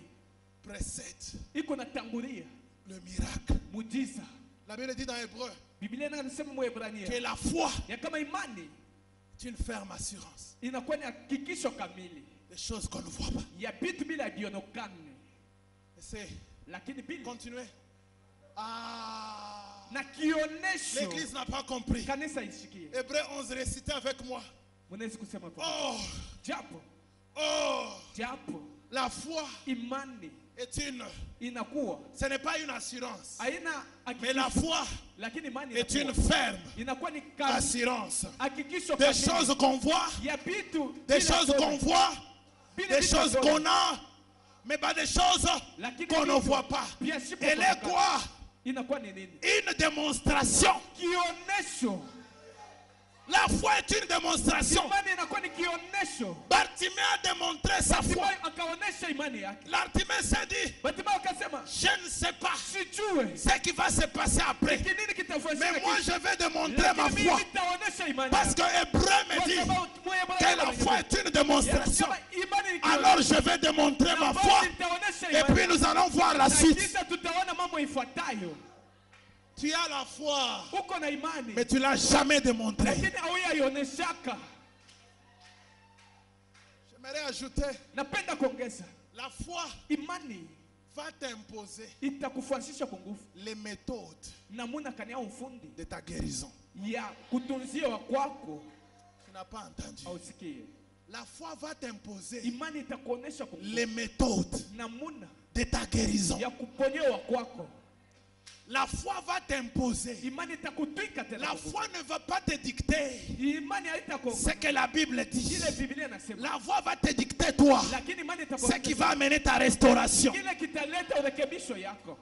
précède iko na tangulia le miracle. muujiza. La Bible dit dans Hébreu Biblia inasema Mwebrania que la foi ya kama imani est une ferme assurance inakuwa ni hakikisho kamili des choses qu'on ne voit pas. ya vitu bila vionekane. C'est Lakini pili, continuez. Ah, na kionesho l'église n'a pas compris. kanisa isikie. Hébreu 11, récitez avec moi. Mnaweza kusema kwa Oh, japo oh, la foi imani est inakuwa, ce n'est pas une assurance, haina mais la foi lakini imani est une inakuwa, ferme inakuwa ni assurance. hakikisho Des kamili choses qu'on voit, ya vitu des bila choses kuona. qu'on voit, Bila des vitu choses kuona. qu'on a, mais pas des choses Lakini qu'on ne vitu voit pas. vya sipo Elle est kuonekana. quoi? Inakuwa ni nini? Une démonstration. Kionesho. La foi est une démonstration. Imani inakuwa ni kionesho. Bartimée a démontré sa foi. Bartimayo akaonesha imani yake. Bartimée s'est dit, Bartimayo akasema, je ne sais pas sijue ce qui va se passer après, nini kitafanyika, mais moi je vais démontrer ma lakini foi. mimi nitaonesha imani Parce que Hébreu me dit que la foi est une démonstration. Alors je vais démontrer ma foi et puis nous allons voir la suite. tutaona mambo ifuatayo. Tu as la foi, Uko na imani mais tu ne l'as jamais démontré. lakini hauyaioneshaka. J'aimerais ajouter, Napenda kuongeza la foi imani va t'imposer itakufanyisha kwa nguvu les méthodes namuna kania ufundi de ta guérison. ya kutunziwa kwako. Tu n'as pas entendu. Ausikie. La foi va t'imposer Imani itakuonesha kwa les méthodes namuna de ta guérison. ya kuponyewa kwako. La foi va t'imposer. Imani itakutwika tena. La foi ne va pas te dicter Imani haitako. ce que la Bible dit. Ile Biblia inasema. La foi va te dicter toi Lakini imani ce itakuonesha qui va amener ta restauration. kile kitaleta urekebisho yako.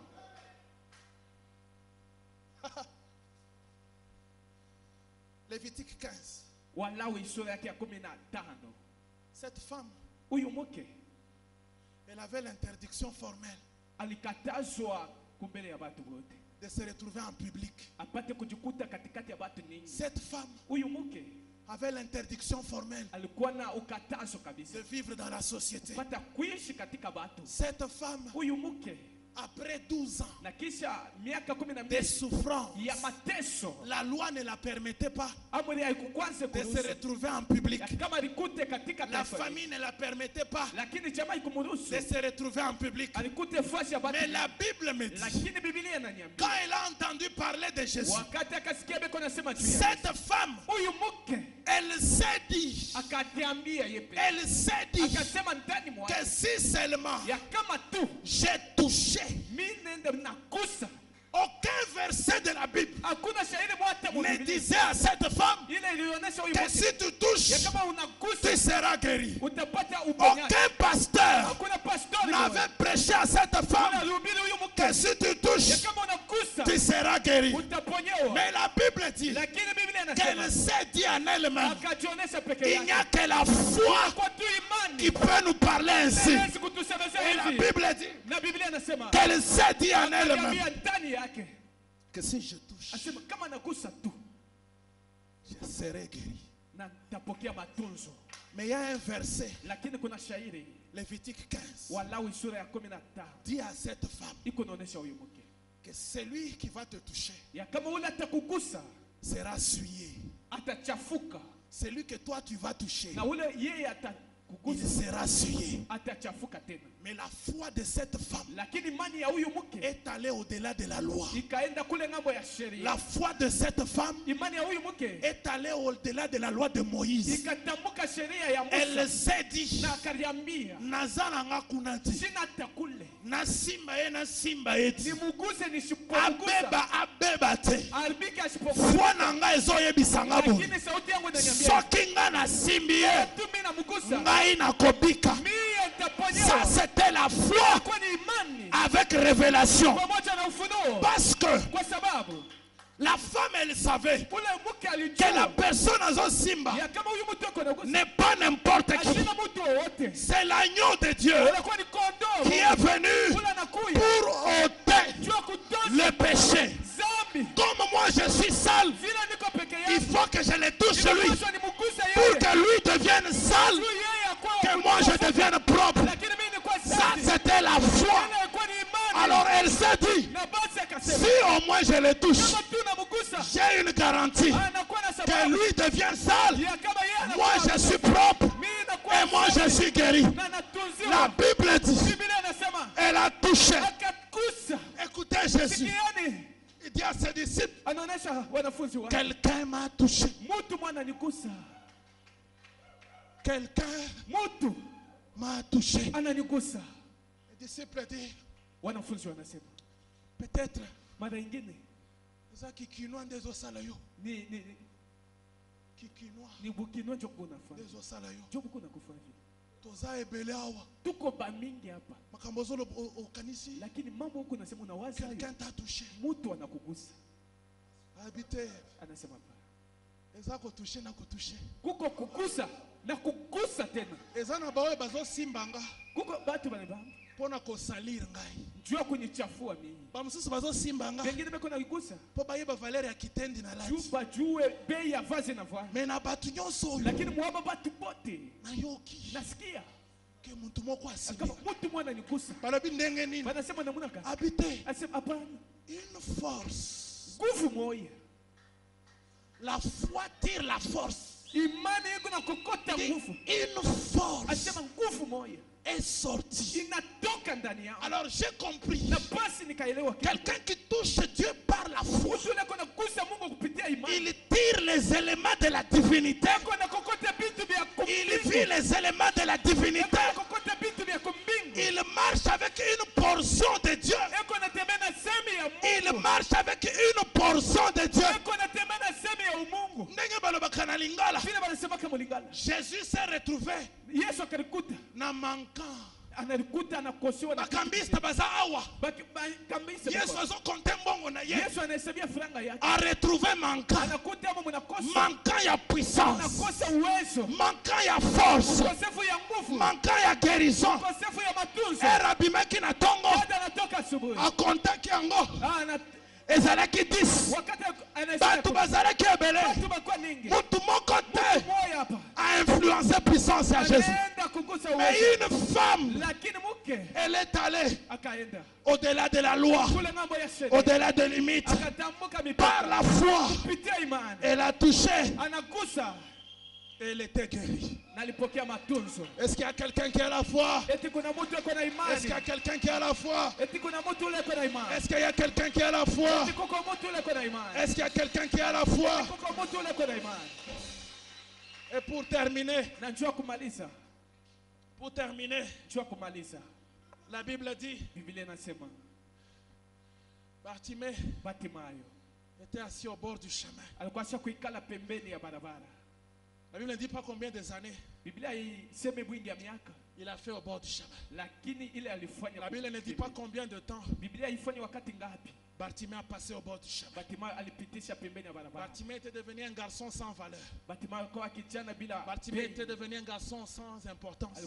Lévitique 15. Walawi sura yake ya 15. Cette femme, Huyu mke elle avait l'interdiction formelle alikatazwa kumbele ya watu wote de se retrouver en public. apate kujikuta katikati ya watu nyingi. Cette femme Huyu mke avait l'interdiction formelle alikuwa na ukatazo kabisa de vivre dans la société. pata kuishi katika watu. Cette femme, Huyu mke après 12 ans na kisha miaka de 12 souffrance, ya mateso, la loi ne la permettait pas amri haikukwanza de se kuruhusu retrouver en public. ya kama alikute katika La taifa, famille ne la permettait pas lakini jamaa ikumruhusu de se retrouver en public. alikute fasi ya watu. Mais la Bible me dit, Lakini Biblia inaniambia quand elle a entendu parler de Jésus, wakati akasikia beko nasema juu ya cette femme, huyu mke, elle s'est dit, akatiambia yepe, elle s'est dit akasema ndani mwake que si seulement ya kama tu j'ai touché mimi nenda nakusa. aucun verset de la Bible Hakuna shairi mwata ne Biblia disait à cette femme ile ilionyesha huyu que mke si tu ya touches, kama unagusa tu seras guéri. utapata uponyaji. Aucun pasteur Hakuna pastori n'avait prêché à cette femme anahubiri huyu que mke si tu ya touches, kama unagusa tu seras guéri. utaponyewa. Mais la Bible dit Lakini Biblia qu'elle inasema s'est dit en elle-même, akajionyesha peke il n'y a yake que la foi kwa tu imani qui peut nous parler ainsi. hawezi kutusemezea Et la hivi. Bible dit Na Biblia inasema qu'elle s'est dit en elle-même aliambia ndani yake que si je touche, asema kama nagusa tu je serai guéri. na nitapokea matunzo. Mais il y a un verset, Lakini kuna shairi Lévitique 15, Walawi sura ya 15 dit à cette femme iko naonesha huyu mke que celui qui va te toucher ya kama ule atakugusa sera souillé. atachafuka, Celui que toi tu vas toucher, na ule yeye il atakugusa sera souillé. atachafuka tena. Mais la foi de cette femme Lakini imani ya huyu mke est allée au-delà de la loi. ikaenda kule ngambo ya sheria. La foi de cette femme Imani ya huyu mke est allée au-delà de la loi de Moïse. ikatambuka sheria ya Elle Musa s'est dit, na akaliambia nazalanga kunati sina hata kule na simba ye na simba eti nimuguse nisipogusa abeba te albiki asipogusa. foi na ngai ezoyebisanga boye Lakini sauti yangu inaniambia soki ngai nasimbi ye tu mimi namugusa ngai nakobika. mimi Ça nitaponyewa. c'était la foi Kwa ni imani avec révélation, pamoja na ufunuo, parce que kwa sababu la femme elle savait ule mke que la alijua personne azo simba ya kama huyu mtu ako nagusa n'est pas n'importe qui, asina mtu wowote, c'est l'agneau de Dieu anakuwa ni kondoo qui est venu ule anakuya pour ôter jua kutosha le péché. zambi. Comme moi je suis sale, Vile niko peke il yangu faut que je le touche lui nimepaswa nimuguse pour yeye que lui devienne sale, juu yeye akuwe que wa moi je kutoka. devienne propre. Lakini mimi nilikuwa Ça safi. c'était la foi. Ile ilikuwa ni imani. Alors elle s'est dit, Na basi akasema si au moins je le touche, kama tu namugusa j'ai une garantie anakuwa na que sababu lui devienne sale. ya kama yeye Moi anakuwa je suis propre mimi nakuwa et moi je suis guéri. na natunziwa. La Bible dit, Biblia inasema elle a touché. akagusa. Écoutez Jésus, Sikiani il dit à ses disciples, anaonesha wanafunzi wake, quelqu'un m'a touché. mtu mwana nigusa, Quelqu'un mtu m'a touché. ananigusa. Les disciples disent, Wanafunzi wanasema peut-être mara nyingine ça qui kinwa ndezo sala yo, ni qui kinwa ni bukino njo kunafanya ndezo sala yo. njo kuna kufanya vile. Toza ebele awa. Tuko ba mingi hapa, Makambo zolo au kanisi. lakini mambo huko nasema unawaza hayo, Quelqu'un t'a touché. mtu anakugusa. Habité. Anasema hapa Eza ko touché na ko touché. kuko kugusa na kugusa tena. Eza na bawe bazo simbanga. Kuko batu baneba Pona ko salir ngai. njoo kunichafua mimi, Ba msusu bazo simbanga. pengine beko na kugusa Po bayeba valeur ya kitendi na lati. juba jue bei ya vazi na vwana, Mais na batu nyonso oyo. lakini mwaba batu bote Na yoki. nasikia Ke muntu moko asimbi. kama mtu mwana nigusa, Balobi ndenge nini? wanasema namuna ka Habité. asema hapana, Une force. nguvu moja. La foi tire la force. Imani iko na kokota nguvu, Une force asema nguvu moja est sorti. Alors j'ai compris. Quelqu'un qui touche Dieu par la foi, il tire les éléments de la divinité. Il vit les éléments de la divinité. Il marche avec une portion de Dieu. Il marche avec une portion de Dieu. Jésus s'est retrouvé dans manquant. Bakambista baza awa. Yesu azokonte mbongo na ye. A retrouvé manquant. Manquant ya puissance. Manquant ya force. Manquant ya guérison. Erabimaki na tongo. A contaki yango. Ezalaki 10. Batu bazalaki ebele. Mutu moko te a influencé puissance à Jésus. Mais une femme, elle est allée au-delà de la loi, au-delà des limites. Par la foi, elle a touché. Et elle était guérie. Est-ce qu'il y a quelqu'un qui a la foi? Est-ce qu'il y a quelqu'un qui a la foi? Est-ce qu'il y a quelqu'un qui a la foi? Est-ce qu'il y a quelqu'un qui a la foi? Et pour terminer, la Bible dit, Bartimée était assis au bord du chemin. La Bible ne dit pas combien des années il a fait au bord du chemin. La Bible ne dit pas combien de temps Bartimée a passé au bord du chemin. Bartimée était devenu un garçon sans valeur. Bartimée était devenu un garçon sans importance.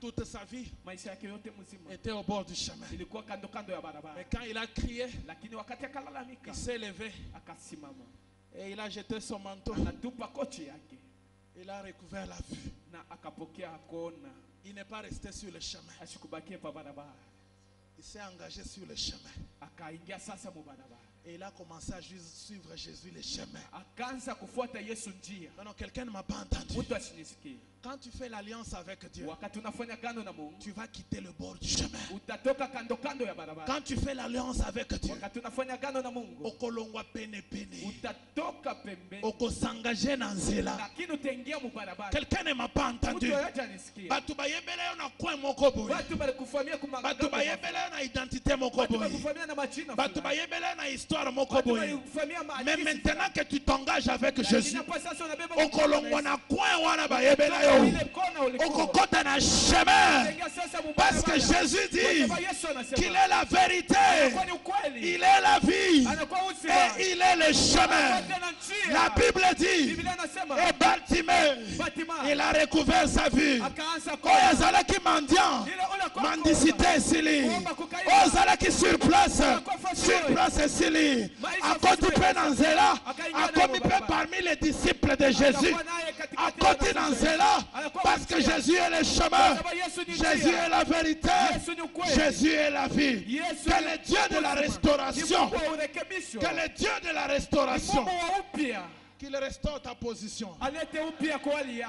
Toute sa vie était au bord du chemin. Mais quand il a crié, il s'est levé et il a jeté son manteau. Il a recouvert la vue. Il n'est pas resté sur le chemin. Il s'est engagé sur le chemin. Et il a commencé à suivre Jésus le chemin. Non, quelqu'un ne m'a pas entendu. Quand tu fais l'alliance avec Dieu, tu vas quitter le bord du chemin. Quand tu fais l'alliance avec Dieu, okolongwa pene pene, okosangage na nzela. Quelqu'un ne m'a pas entendu. Batu bayebele yo na coin moko boye. Batu bayebele yo na identité moko boye. Batu bayebele yo na histoire moko boye. Mais maintenant que tu t'engages avec Jésus, okolongwa na coin wana bayebele yo. Au kokota na chemin. Parce que Jésus dit qu'il est la vérité, il est la vie et il est le chemin. La Bible dit, et Bartimée, il a recouvert sa vue. Oyazalaki mendiant, mendicité sili. Oyazalaki sur place sili. A côté Penanzela, a côté parmi les disciples de Jésus. À côté d'Anzela, parce que Jésus est le chemin, Jésus est la vérité, Jésus est la vie. Que le Dieu de la restauration, que le Dieu de la restauration, qu'il restaure ta position,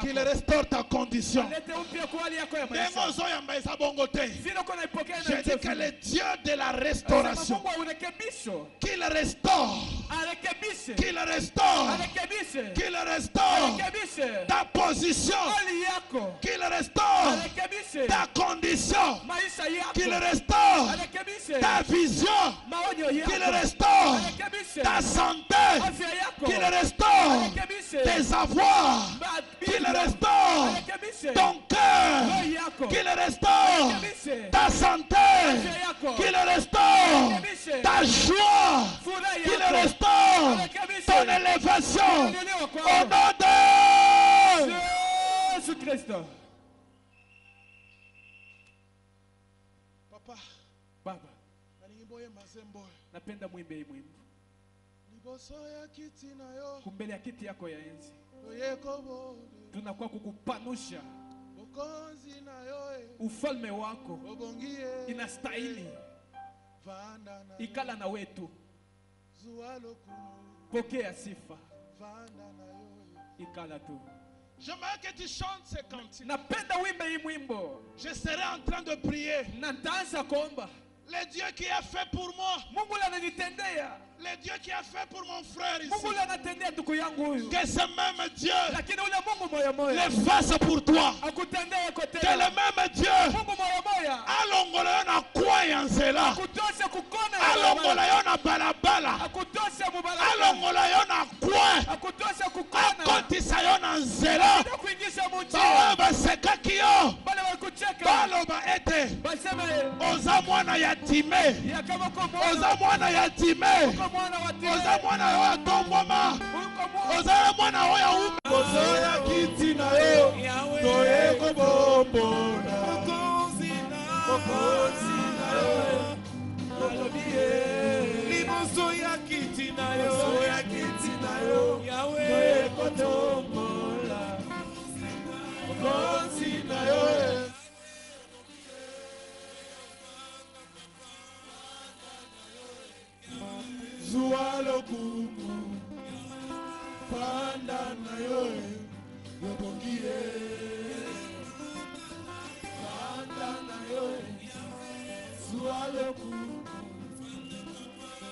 qu'il restaure ta condition. Je dis que le Dieu de la restauration, qu'il restaure, qu'il restaure, qu'il restaure ta position, qu'il restaure ta condition, qu'il restaure ta vision, qu'il restaure ta santé, qu'il restaure tes avoirs, qu'il restaure ton cœur, qu'il restaure ta santé, qu'il restaure ta joie, qu'il restaure ton élévation au nom de Jésus-Christ. Papa, Baba, napenda mwimbe hii mwimbo. Kumbele ya kiti yako ya enzi tunakuwa kukupanusha ufalme wako inastahili ikala na wetu. Pokea sifa ikala tu. J'aimerais que tu chantes ce cantique. Napenda wimbe hii mwimbo. Je serai en train de prier. Na nitaanza kuomba. Le Dieu qui a fait pour moi. Mungu ananitendea. Le Dieu qui a fait pour mon frère ici. Mungu anatendea ndugu yangu huyu. Que ce même Dieu Lakini ule Mungu moyo moyo le fasse pour toi. Akutendee kote. Que le même Dieu Mungu moyo moyo alongola yo na kwa ya nzela. Akutoshe kukona. Alongola yo na balabala. Akutoshe mubalabala. Alongola yo na kwa. Akutoshe kukona. Akotisa yo na nzela. Kuingisha munjia. Bawe basekaki yo. Bale wakucheka. Baloba ete. Baseme Oza mwana yatime. Yakabako mwana. Oza mwana yatime. Oza mwana yo atombwama. Oza mwana yo ya ume. Bozo ya kiti na yo toye kobombona mokonzi na yo alobie liboso ya kiti na yo toye kotombola mokonzi na yo zuwa lokumu panda na yo yobongie panda na yo zuwa lokumu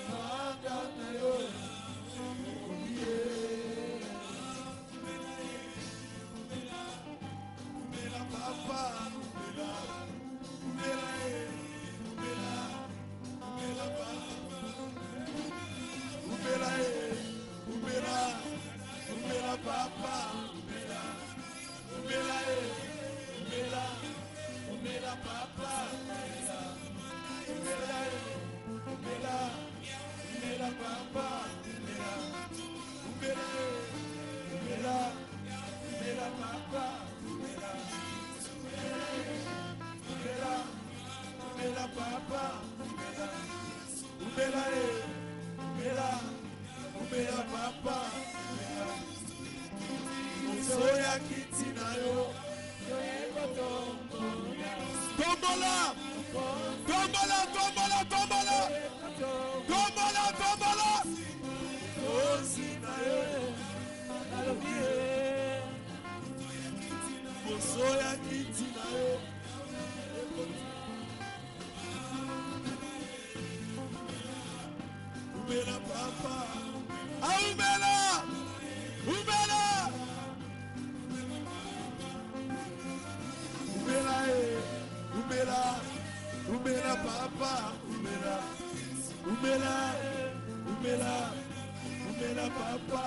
panda na yo yobongie umela papa umela umela papa umela papa soya kiti na yo tombola tombola tombola tombola tombola tombola osi na yo soya kiti na yo umela papa umela umela umela papa umela papa umela papa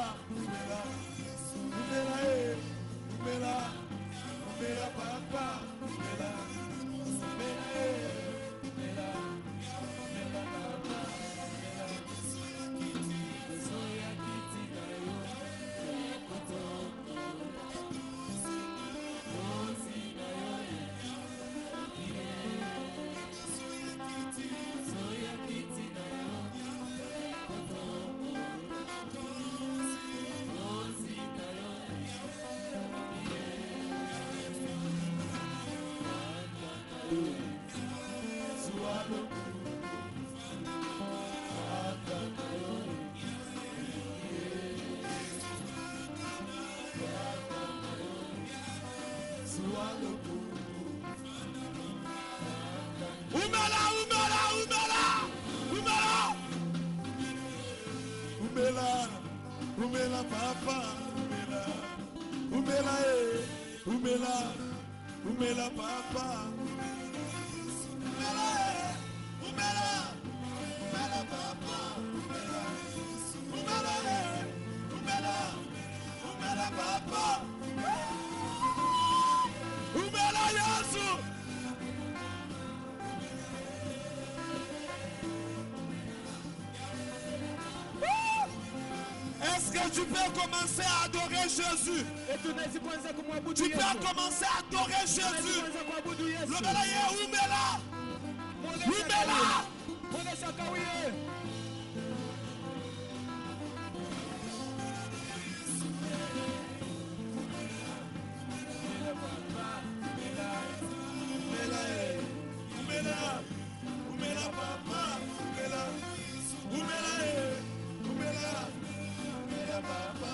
umela umela papa umela papa umela papa umela papa umela Yesu. Est-ce que tu peux commencer à adorer Jésus? Tu peux commencer à adorer Jésus. Le balaye, umela. Umela papa, umela papa,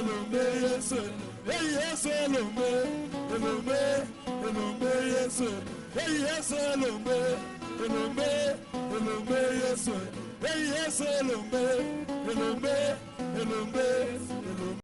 Elombe Yesu, hey Yesu Elombe, Elombe, Elombe Yesu, hey Yesu Elombe, Elombe, Elombe Yesu, hey Yesu Elombe, Elombe, Elombe.